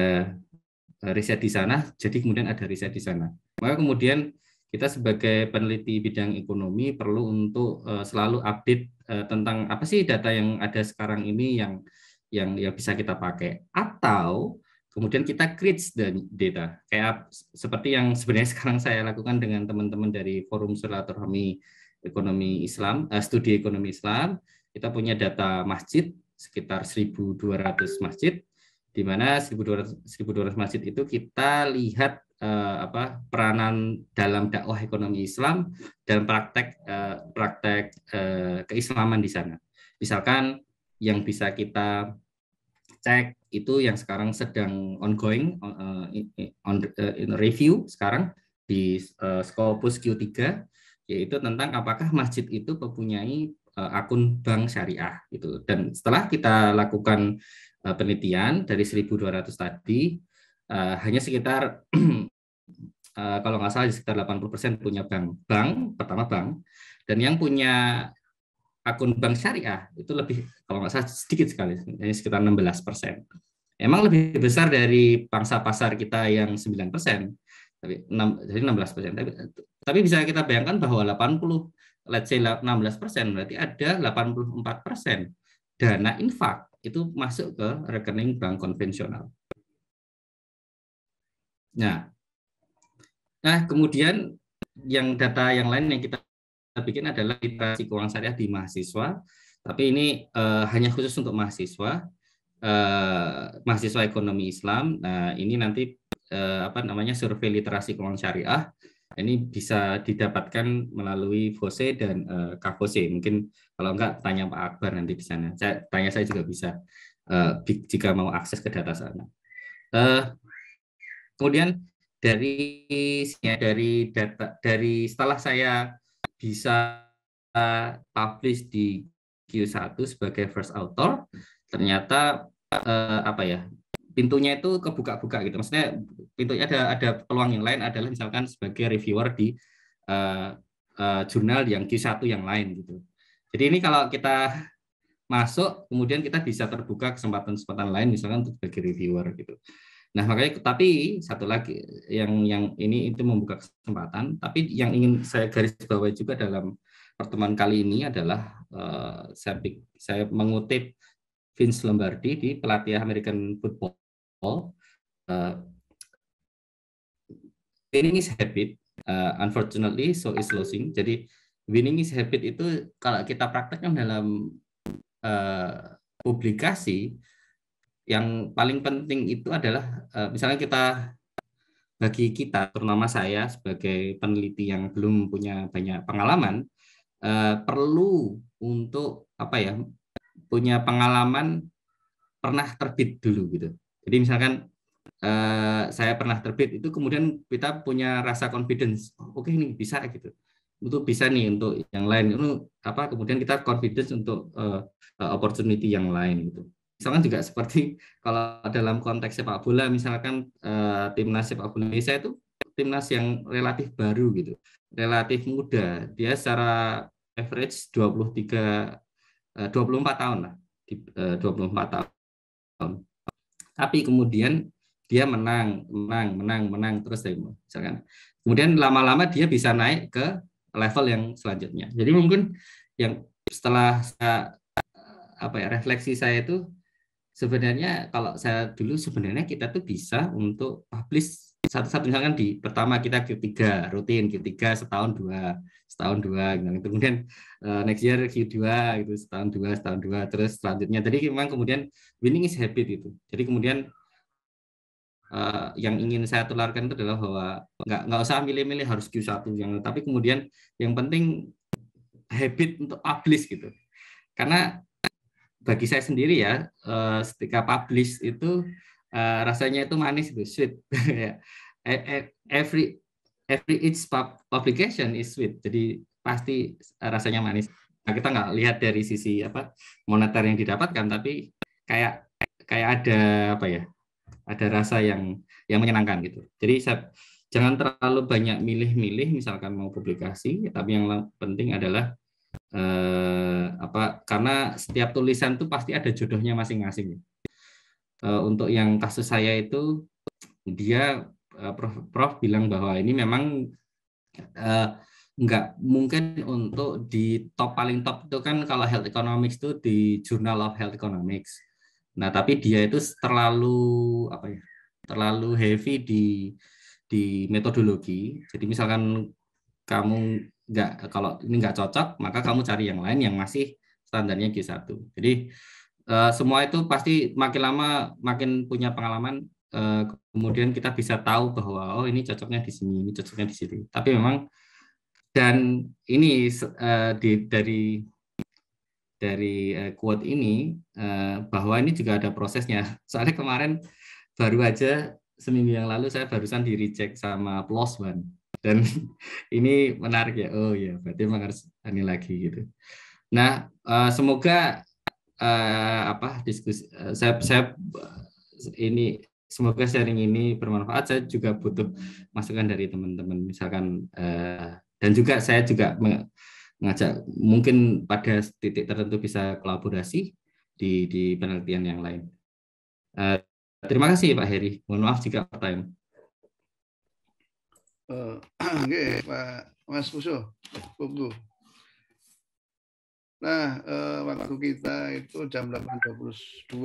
riset di sana, jadi kemudian ada riset di sana. Maka kemudian kita sebagai peneliti bidang ekonomi perlu untuk selalu update tentang apa sih data yang ada sekarang ini yang yang bisa kita pakai, atau kemudian kita create data kayak seperti yang sebenarnya sekarang saya lakukan dengan teman-teman dari Forum Silaturahmi Ekonomi Islam, Studi Ekonomi Islam. Kita punya data masjid sekitar 1.200 masjid, di mana 1.200 masjid itu kita lihat peranan dalam dakwah ekonomi Islam dan praktek keislaman di sana. Misalkan yang bisa kita cek itu yang sekarang sedang ongoing in review sekarang di Scopus Q3, yaitu tentang apakah masjid itu mempunyai akun bank syariah gitu. Dan setelah kita lakukan penelitian dari 1.200 tadi, hanya sekitar kalau nggak salah sekitar 80% punya bank pertama bank, dan yang punya akun bank syariah itu lebih, kalau nggak salah sedikit sekali, sekitar 16%. Emang lebih besar dari pangsa pasar kita yang 9%, tapi jadi 16%. Tapi bisa kita bayangkan bahwa 16% berarti ada 84% dana infak itu masuk ke rekening bank konvensional. Nah, kemudian yang data yang lain yang kita bikin adalah literasi keuangan syariah di mahasiswa, tapi ini hanya khusus untuk mahasiswa ekonomi Islam. Nah, ini nanti survei literasi keuangan syariah ini bisa didapatkan melalui FOSE dan KFOSE. Mungkin kalau enggak tanya Pak Akbar nanti di sana. Saya juga bisa jika mau akses ke data sana. Kemudian dari setelah saya bisa publish di Q1 sebagai first author, ternyata pintunya itu kebuka-buka gitu. Maksudnya pintunya ada peluang yang lain adalah misalkan sebagai reviewer di jurnal yang Q1 yang lain gitu. Jadi ini kalau kita masuk, kemudian kita bisa terbuka kesempatan-kesempatan lain misalkan untuk sebagai reviewer gitu. Nah, makanya tapi satu lagi yang ini itu membuka kesempatan, tapi yang ingin saya garis bawahi juga dalam pertemuan kali ini adalah saya mengutip Vince Lombardi di pelatih American Football. Winning is habit, unfortunately so is losing. Jadi winning is habit itu kalau kita praktekkan dalam publikasi, yang paling penting itu adalah misalnya bagi kita, terutama saya sebagai peneliti yang belum punya banyak pengalaman, perlu untuk punya pengalaman pernah terbit dulu gitu. Jadi misalkan saya pernah terbit itu, kemudian kita punya rasa confidence, oke nih bisa gitu, itu bisa nih untuk yang lain itu kemudian kita confidence untuk opportunity yang lain gitu. Misalkan juga seperti kalau dalam konteks sepak bola, misalkan timnas sepak bola Indonesia itu timnas yang relatif baru gitu, relatif muda, dia secara average 24 tahun lah, 24 tahun. Tapi kemudian dia menang terus misalkan. Kemudian lama-lama dia bisa naik ke level yang selanjutnya. Jadi mungkin yang setelah refleksi saya itu, sebenarnya kalau saya dulu sebenarnya kita tuh bisa untuk publish satu-satu, misalkan di pertama kita Q3 rutin, Q3 setahun dua gitu. Kemudian next year Q2 gitu, setahun dua terus selanjutnya. Jadi memang kemudian winning is habit itu. Jadi kemudian yang ingin saya tularkan itu adalah bahwa nggak usah milih-milih harus Q1 tapi kemudian yang penting habit untuk publish gitu. Karena bagi saya sendiri ya, ketika publish itu rasanya itu manis itu, sweet. every each publication is sweet. Jadi pasti rasanya manis. Nah, kita nggak lihat dari sisi moneter yang didapatkan, tapi kayak ada ada rasa yang menyenangkan gitu. Jadi jangan terlalu banyak milih-milih misalkan mau publikasi, tapi yang penting adalah karena setiap tulisan itu pasti ada jodohnya masing-masing. Untuk yang kasus saya itu, dia Prof bilang bahwa ini memang nggak mungkin untuk di paling top itu kan, kalau health economics itu di Journal of Health Economics. Nah, tapi dia itu terlalu apa ya? Terlalu heavy di metodologi. Jadi misalkan kamu kalau ini nggak cocok, maka kamu cari yang lain yang masih standarnya G1. Jadi semua itu pasti makin lama makin punya pengalaman, kemudian kita bisa tahu bahwa oh ini cocoknya di sini, ini cocoknya di sini. Tapi memang dan ini dari quote ini bahwa ini juga ada prosesnya. Soalnya kemarin baru aja seminggu yang lalu saya barusan di reject sama PLOS ONE dan ini menarik ya. Oh ya, berarti memang harus ini lagi gitu. Nah, semoga diskusi saya ini semoga sharing ini bermanfaat. Saya juga butuh masukan dari teman-teman, misalkan dan juga saya juga mengajak mungkin pada titik tertentu bisa kolaborasi di penelitian yang lain. Terima kasih Pak Heri. Mohon maaf jika time. Oke, Pak Mas Puso. Nah, waktu kita itu jam 8.22.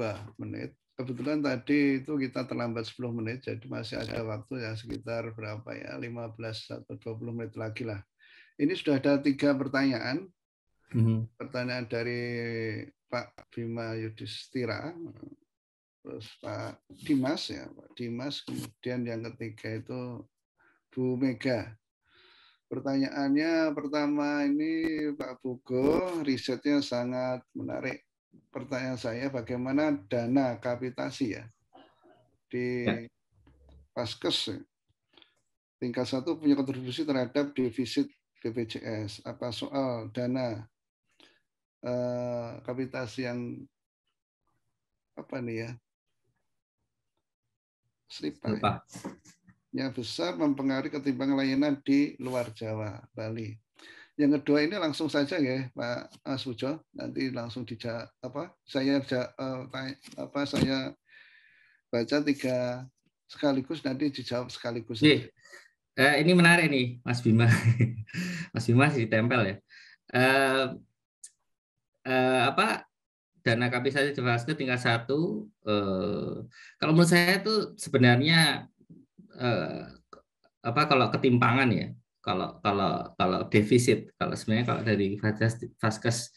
Kebetulan tadi itu kita terlambat 10 menit, jadi masih ada waktu ya sekitar berapa ya, 15 atau 20 menit lagi lah. Ini sudah ada 3 pertanyaan. Pertanyaan dari Pak Bima Yudhistira, terus Pak Dimas ya, Pak Dimas, kemudian yang ketiga itu Bu Mega. Pertanyaannya pertama ini Pak Pugo, risetnya sangat menarik. Pertanyaan saya, bagaimana dana kapitasi ya di Vaskes tingkat 1 punya kontribusi terhadap defisit BPJS? Apa soal dana kapitasi yang apa nih ya? Selipa. Yang besar mempengaruhi ketimbang layanan di luar Jawa, Bali. Yang kedua ini langsung saja ya Pak Sujo, nanti langsung dijawab saya baca 3 sekaligus, nanti dijawab sekaligus. Ini menarik nih Mas Bima. Mas Bima masih ditempel ya. Dana kapitasi Vaskes tingkat 1 kalau menurut saya itu sebenarnya kalau ketimpangan ya, kalau defisit, kalau sebenarnya kalau dari Vaskes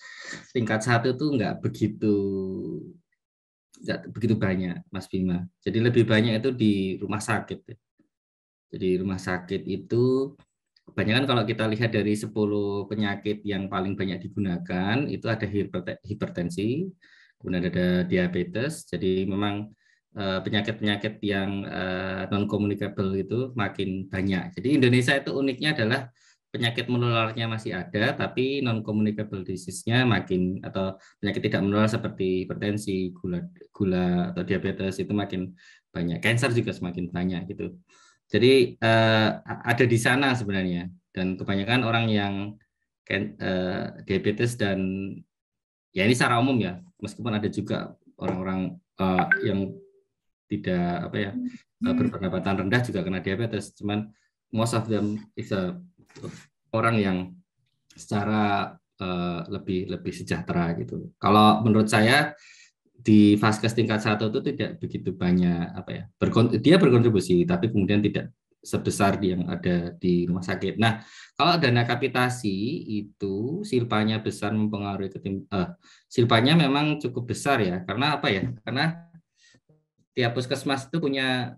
tingkat 1 itu nggak begitu banyak Mas Bima. Jadi lebih banyak itu di rumah sakit. Jadi rumah sakit itu kebanyakan kalau kita lihat dari 10 penyakit yang paling banyak digunakan itu ada hipertensi, kemudian ada diabetes. Jadi memang penyakit-penyakit yang non-communicable itu makin banyak. Jadi Indonesia itu uniknya adalah penyakit menularnya masih ada, tapi non-communicable disease-nya makin, atau penyakit tidak menular seperti hipertensi, gula atau diabetes itu makin banyak. Cancer juga semakin banyak gitu. Jadi ada di sana sebenarnya, dan kebanyakan orang yang diabetes dan ya ini secara umum ya, meskipun ada juga orang-orang yang tidak berpendapatan rendah juga kena diabetes, cuman most of them is orang yang secara lebih sejahtera gitu. Kalau menurut saya di Vaskes tingkat 1 itu tidak begitu banyak dia berkontribusi, tapi kemudian tidak sebesar yang ada di rumah sakit. Nah, kalau dana kapitasi itu silpanya besar mempengaruhi silpanya memang cukup besar ya, karena karena tiap puskesmas itu punya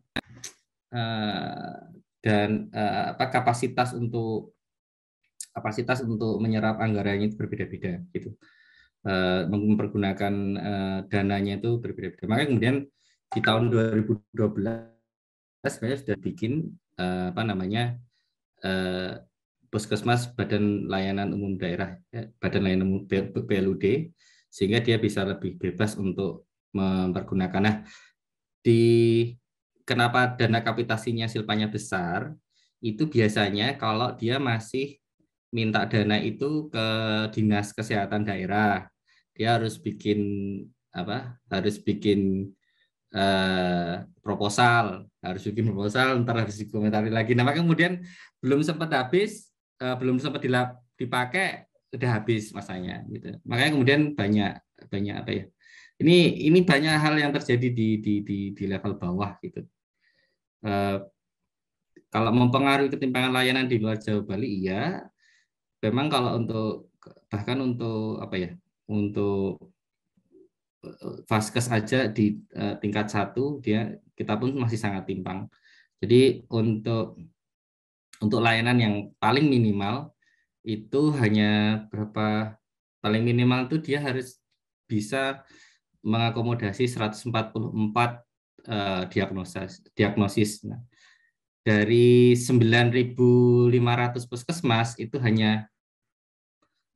kapasitas untuk menyerap anggarannya itu berbeda-beda gitu. Mempergunakan dananya itu berbeda-beda. Makanya kemudian di tahun 2012 sebenarnya sudah bikin puskesmas Badan Layanan Umum Daerah, Badan Layanan Umum BLUD, sehingga dia bisa lebih bebas untuk mempergunakan. Nah, kenapa dana kapitasinya silpanya besar? Itu biasanya kalau dia masih minta dana itu ke dinas kesehatan daerah, dia harus bikin proposal, ntar harus dikomentari lagi. Nah, kemudian belum sempat dipakai, udah habis masanya gitu. Makanya kemudian banyak Ini banyak hal yang terjadi di level bawah gitu. Kalau mempengaruhi ketimpangan layanan di luar Jawa Bali, iya. Memang kalau bahkan untuk apa ya, untuk Vaskes aja di tingkat 1 kita pun masih sangat timpang. Jadi untuk layanan yang paling minimal itu hanya berapa, paling minimal itu dia harus bisa mengakomodasi 144 diagnosis. Nah, dari 9.500 puskesmas itu hanya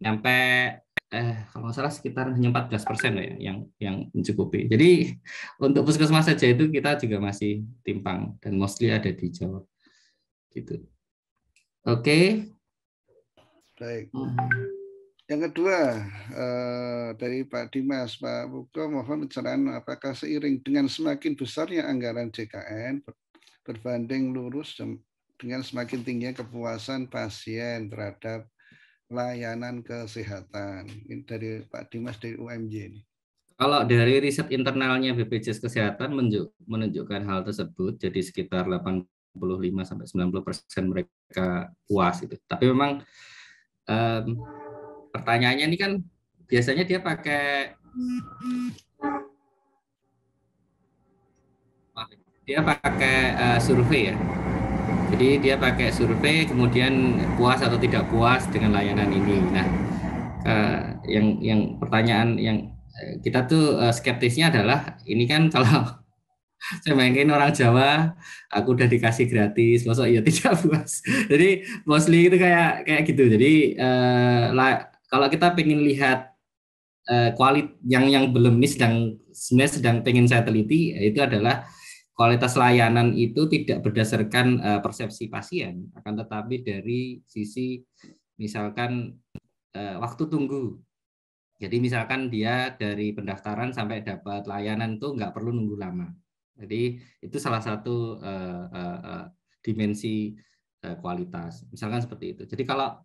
nyampe kalau nggak salah sekitar hanya 14% ya yang mencukupi. Jadi untuk puskesmas saja itu kita juga masih timpang dan mostly ada di Jawa gitu. Oke. Baik. Yang kedua dari Pak Dimas, Pak Puko mohon pencerahan apakah seiring dengan semakin besarnya anggaran JKN berbanding lurus dengan semakin tingginya kepuasan pasien terhadap layanan kesehatan. Ini dari Pak Dimas dari UMJ ini. Kalau dari riset internalnya BPJS Kesehatan menunjukkan hal tersebut, jadi sekitar 85-90% mereka puas itu. Tapi memang pertanyaannya ini kan biasanya dia pakai survei ya. Jadi dia pakai survei kemudian puas atau tidak puas dengan layanan ini. Nah, yang pertanyaan yang kita tuh skeptisnya adalah ini kan kalau saya mainin orang Jawa, aku udah dikasih gratis, masuk ya tidak puas. Jadi mostly itu kayak gitu. Jadi kalau kita pengen lihat yang belum ini sebenarnya sedang pengen saya teliti, itu adalah kualitas layanan itu tidak berdasarkan persepsi pasien, akan tetapi dari sisi misalkan waktu tunggu. Jadi misalkan dia dari pendaftaran sampai dapat layanan itu nggak perlu nunggu lama. Jadi itu salah satu dimensi kualitas. Misalkan seperti itu. Jadi kalau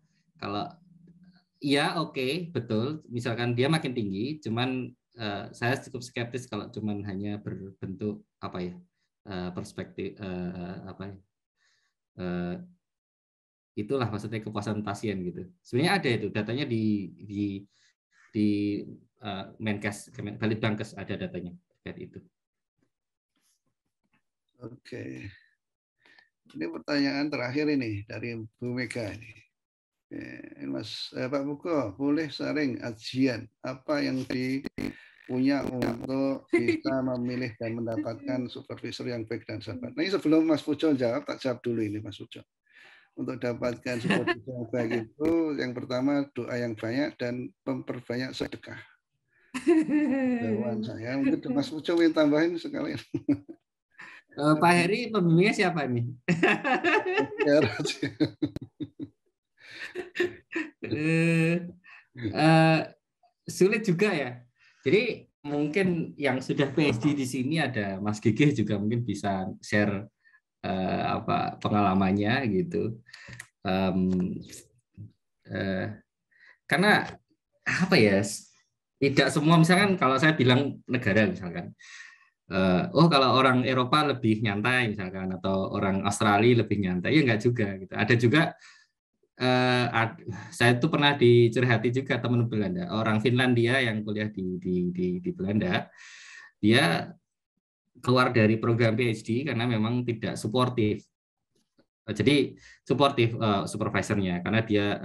iya oke, betul. Misalkan dia makin tinggi, cuman saya cukup skeptis kalau cuman hanya berbentuk apa ya, perspektif apa ya, itulah maksudnya kepuasan pasien gitu. Sebenarnya ada itu datanya di Menkes, Balitbangkes ada datanya terkait itu. Oke. Ini pertanyaan terakhir ini dari Bu Mega ini. Mas Pak Puko, boleh sharing ajian apa yang punya untuk bisa memilih dan mendapatkan supervisor yang baik dan sabar. Nah, ini sebelum Mas Pujo jawab, tak jawab dulu ini Mas Pujo. Untuk dapatkan supervisor yang baik itu, yang pertama doa yang banyak dan memperbanyak sedekah. Jawaban saya, mungkin Mas Pujo ingin tambahin sekali. Pak Heri, pembimbingnya siapa nih? Sulit juga ya. Jadi mungkin yang sudah PhD di sini ada Mas Gigih juga mungkin bisa share pengalamannya gitu. Karena apa ya? Tidak semua, misalkan kalau saya bilang negara misalkan, kalau orang Eropa lebih nyantai misalkan, atau orang Australia lebih nyantai, ya enggak juga gitu. Ada juga saya itu pernah dicurhati juga teman Belanda, orang Finlandia yang kuliah di Belanda, dia keluar dari program PhD karena memang tidak suportif. Jadi suportif supervisornya karena dia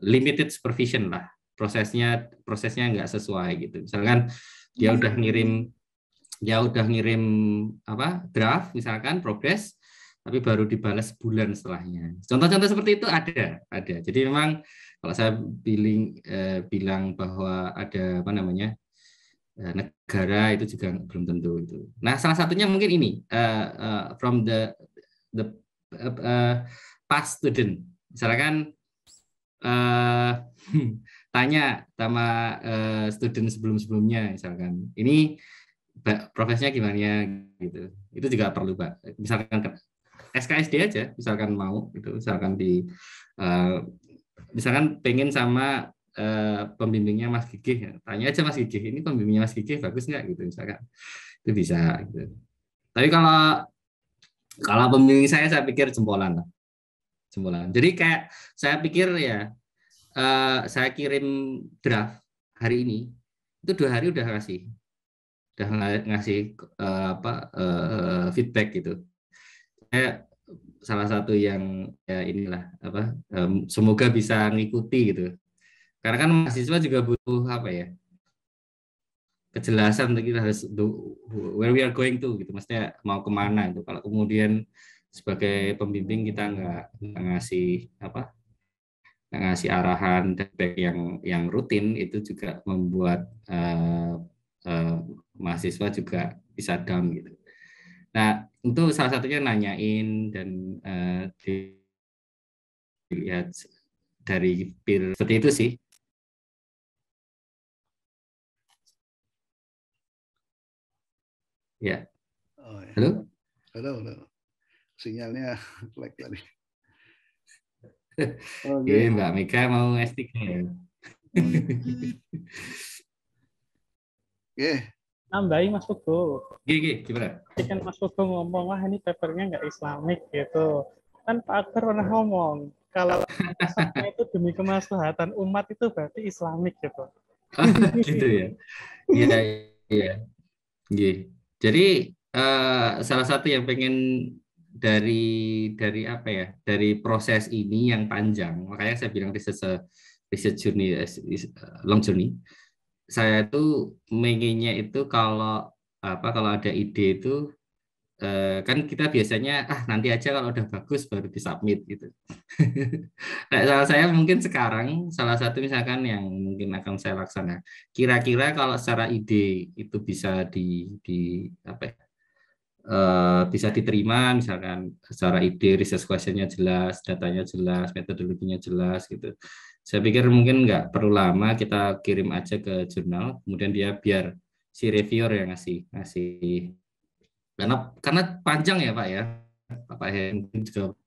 limited supervision lah, prosesnya nggak sesuai gitu. Misalkan dia udah ngirim draft misalkan progress, tapi baru dibalas bulan setelahnya. Contoh-contoh seperti itu ada. Jadi memang kalau saya bilang bahwa ada negara itu juga belum tentu itu. Nah, salah satunya mungkin ini from the past student. Misalkan tanya sama student sebelumnya, misalkan ini profesinya gimana gitu. Itu juga perlu, Pak. Misalkan SKSD aja, misalkan mau gitu, misalkan misalkan pengen sama pembimbingnya Mas Gigih, ya. Tanya aja Mas Gigih, ini pembimbingnya Mas Gigih bagus nggak gitu misalkan, itu bisa. Gitu. Tapi kalau pembimbing saya pikir jempolan lah, jempolan. Jadi kayak saya pikir ya, saya kirim draft hari ini, itu 2 hari udah ngasih feedback gitu. Saya salah satu yang ya inilah apa, semoga bisa ngikuti gitu. Karena kan mahasiswa juga butuh apa ya, kejelasan untuk kita harus where we are going to gitu, maksudnya mau kemana itu. Kalau kemudian sebagai pembimbing kita nggak ngasih apa, nggak ngasih arahan dan feedback yang rutin, itu juga membuat mahasiswa juga bisa down gitu. Nah, untuk salah satunya nanyain dan dilihat dari peer seperti itu sih. Ya. Oh, ya. Halo? Halo. Sinyalnya lag tadi. Iya, Mbak Mega mau S3 ya. Nambahin Mas Hugo. Gimana? Kan Mas Hugo ngomong, wah ini papernya nggak Islamik gitu. Kan Pak Akbar pernah ngomong, kalau itu demi kemaslahatan umat itu berarti Islamik gitu. Gitu ya. Iya. Jadi salah satu yang pengen dari apa ya, dari proses ini yang panjang, makanya saya bilang research journey, long journey. Saya tuh pengennya itu kalau ada ide itu kan kita biasanya nanti aja kalau udah bagus baru disubmit gitu. Nah, saya mungkin sekarang salah satu misalkan yang mungkin akan saya laksanakan, kira-kira kalau secara ide itu bisa apa ya, bisa diterima, misalkan secara ide research question-nya jelas, datanya jelas, metodologinya jelas gitu. Saya pikir mungkin nggak perlu lama, kita kirim aja ke jurnal, kemudian dia biar si reviewer yang ngasih karena panjang ya Pak ya, Pak Henry juga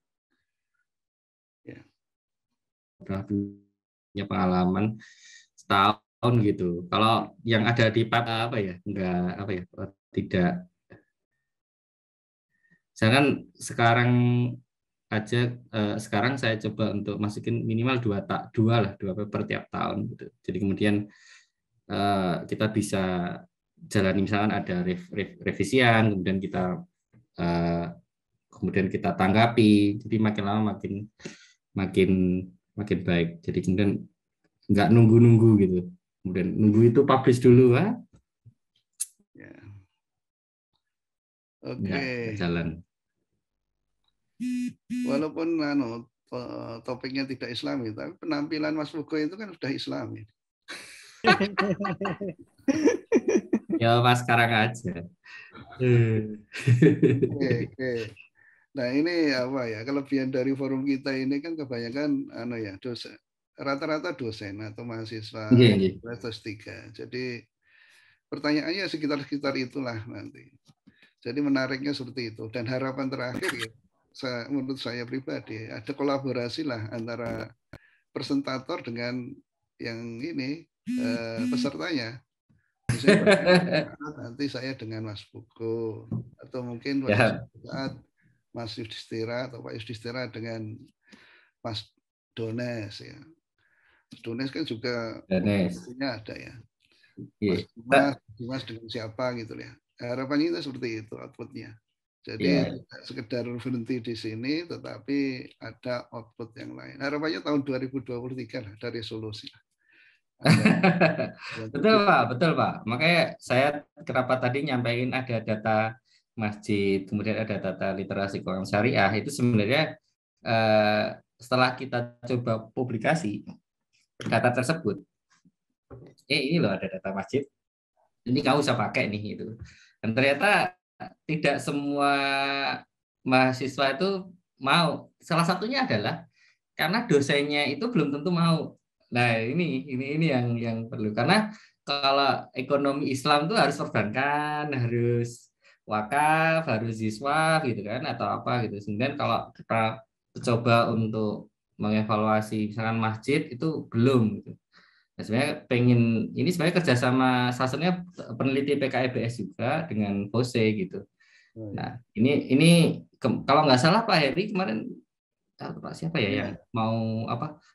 punya pengalaman setahun gitu. Kalau yang ada di apa ya, tidak. Saya kan sekarang sekarang saya coba untuk masukin minimal dua paper tiap tahun gitu. Jadi kemudian kita bisa jalani, misalkan ada revisian, kemudian kita tanggapi. Jadi makin lama makin baik. Jadi kemudian nggak nunggu gitu. Kemudian nunggu itu publish dulu, Oke. Jalan. Walaupun topiknya tidak Islami, tapi penampilan Mas Hugo itu kan sudah Islami. Ya Mas, sekarang aja. Oke. Nah ini apa ya, kelebihan dari forum kita ini kan kebanyakan dosen, rata-rata dosen atau mahasiswa S3. Jadi pertanyaannya sekitar itulah nanti. Jadi menariknya seperti itu. Dan harapan terakhir ya, menurut saya pribadi, ada kolaborasi lah antara presentator dengan yang ini pesertanya. Misalnya nanti saya dengan Mas Hugo, atau mungkin saat Mas Yudhistira atau Pak Yudhistira dengan Mas Dones ya. Mas Dones kan juga punya ada ya. Mas Dimas dengan siapa gitu ya. Harapannya itu seperti itu outputnya. Jadi tidak sekedar berhenti di sini, tetapi ada output yang lain. Harapannya tahun 2023 lah, ada resolusi. Betul Pak. Makanya saya kenapa tadi nyampaikan ada data masjid, kemudian ada data literasi keuangan syariah, itu sebenarnya setelah kita coba publikasi data tersebut, ini loh ada data masjid, ini kamu usah pakai nih itu. Dan ternyata tidak semua mahasiswa itu mau. Salah satunya adalah karena dosennya itu belum tentu mau. Nah ini yang perlu, karena kalau ekonomi Islam tuh harus perbankan, harus wakaf, harus ziswaf gitu kan, atau apa gitu. Kemudian kalau kita coba untuk mengevaluasi misalkan masjid itu belum gitu. Nah, sebenarnya ini sebenarnya kerjasama salah satunya peneliti PKIBS juga dengan FOSE gitu. Oh, ya. Nah, ini kalau nggak salah Pak Heri kemarin Pak siapa ya yang mau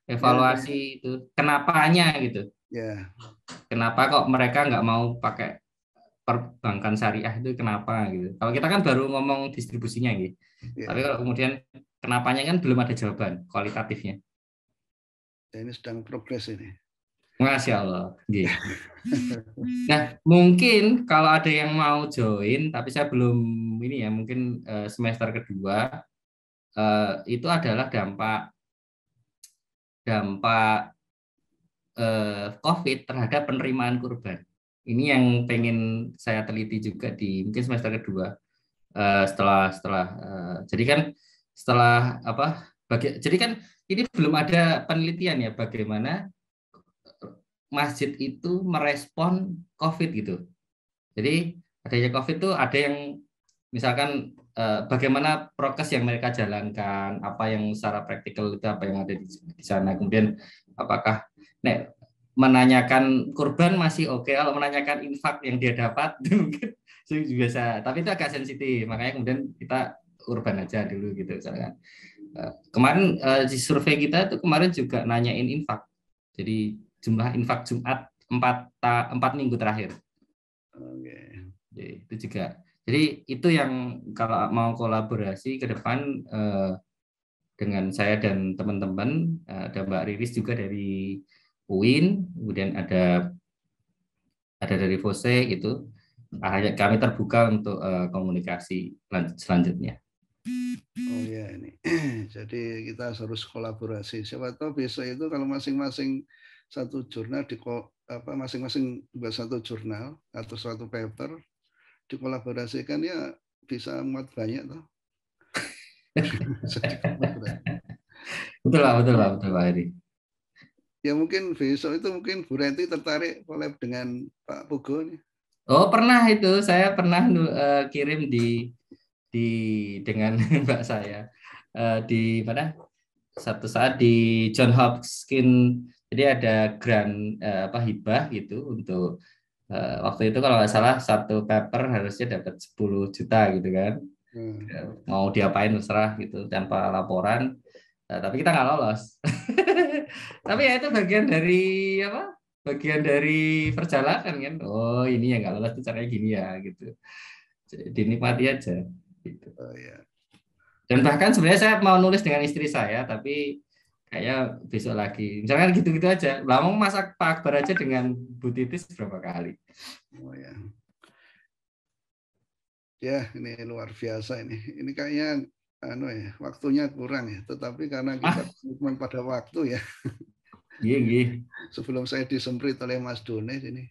evaluasi itu kenapanya gitu. Ya. Kenapa kok mereka nggak mau pakai perbankan syariah itu kenapa gitu. Kalau kita kan baru ngomong distribusinya gitu. Ya. Tapi kalau kemudian kenapanya kan belum ada jawaban kualitatifnya. Ya, ini sedang progres ini. Masya Allah. Gitu. Nah, mungkin kalau ada yang mau join, tapi saya belum ini ya, mungkin semester kedua itu adalah dampak COVID terhadap penerimaan kurban. Ini yang pengen saya teliti juga di mungkin semester kedua. Jadi kan setelah jadi kan ini belum ada penelitian ya bagaimana masjid itu merespon COVID gitu. Jadi adanya COVID itu ada yang misalkan bagaimana prokes yang mereka jalankan, apa yang secara praktikal itu apa yang ada di sana. Kemudian apakah menanyakan kurban masih oke, kalau menanyakan infak yang dia dapat mungkin biasa, tapi itu agak sensitif. Makanya kemudian kita kurban aja dulu gitu misalkan. Kemarin di survei kita itu kemarin juga nanyain infak. Jadi jumlah infak Jumat 4 minggu terakhir. Oke. Itu juga. Jadi itu yang kalau mau kolaborasi ke depan dengan saya dan teman-teman, ada Mbak Riris juga dari UIN, kemudian ada dari FOSE gitu. Kami terbuka untuk komunikasi selanjutnya. Oh ya ini. Jadi kita harus kolaborasi. Siapa tahu besok itu kalau masing-masing satu jurnal masing-masing buat satu jurnal atau suatu paper dikolaborasikan ya bisa muat banyak toh. Betul Pak Heri. Ya mungkin besok itu mungkin Bu Renti tertarik collab dengan Pak Pugo nih. Oh pernah itu, saya pernah kirim dengan Mbak saya di mana satu saat di John Hopkins, jadi ada grant hibah gitu untuk waktu itu kalau nggak salah satu paper harusnya dapat 10 juta gitu kan. Mau diapain terserah gitu tanpa laporan. Tapi kita nggak lolos. Tapi ya itu bagian dari perjalanan kan. Oh ini yang nggak lolos itu caranya gini ya gitu. Jadi dinikmati aja. Gitu. Oh, ya. Dan bahkan sebenarnya saya mau nulis dengan istri saya, tapi kayaknya besok lagi. Misalkan gitu-gitu aja. Lah mau masak Pak Akbar aja dengan Bu Titis berapa kali. Oh ya. Ya ini luar biasa ini. Ini kayaknya waktunya kurang ya. Tetapi karena kita komitmen pada waktu ya. Iya. Sebelum saya disemprit oleh Mas Done ini.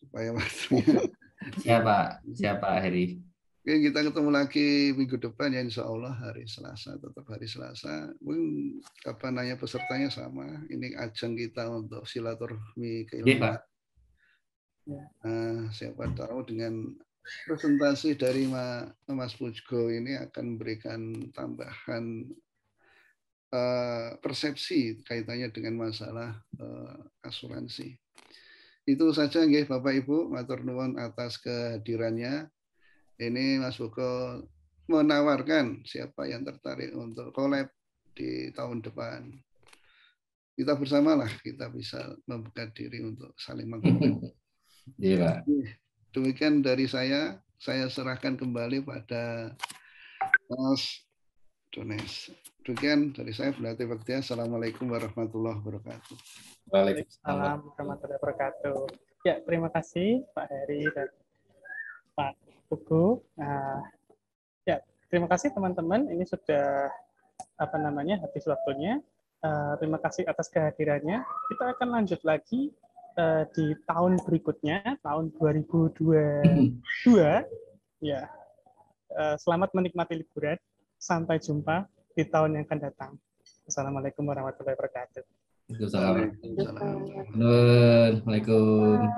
Supaya waktunya. Siapa Heri? Oke, kita ketemu lagi minggu depan ya insya Allah hari Selasa, tetap hari Selasa. Mungkin pesertanya sama. Ini ajang kita untuk silaturahmi keilmuan. Nah, siapa tahu dengan presentasi dari Mas Pugo ini akan memberikan tambahan persepsi kaitannya dengan masalah asuransi. Itu saja nggih Bapak Ibu, matur nuwun atas kehadirannya. Ini Mas Pugo menawarkan siapa yang tertarik untuk collab di tahun depan. Kita bersamalah, kita bisa membuka diri untuk saling mengkomunikasi. Iya. Demikian dari saya serahkan kembali pada Mas Dones. Demikian dari saya, berarti waktunya. Assalamualaikum warahmatullahi wabarakatuh. Waalaikumsalam warahmatullahi wabarakatuh. Ya, terima kasih Pak Heri dan Pak Pugo. Ya, terima kasih teman-teman. Ini sudah habis waktunya. Terima kasih atas kehadirannya. Kita akan lanjut lagi di tahun berikutnya, tahun 2022. Ya, selamat menikmati liburan. Sampai jumpa di tahun yang akan datang. Assalamualaikum warahmatullahi wabarakatuh. Waalaikumsalam. Assalamualaikum.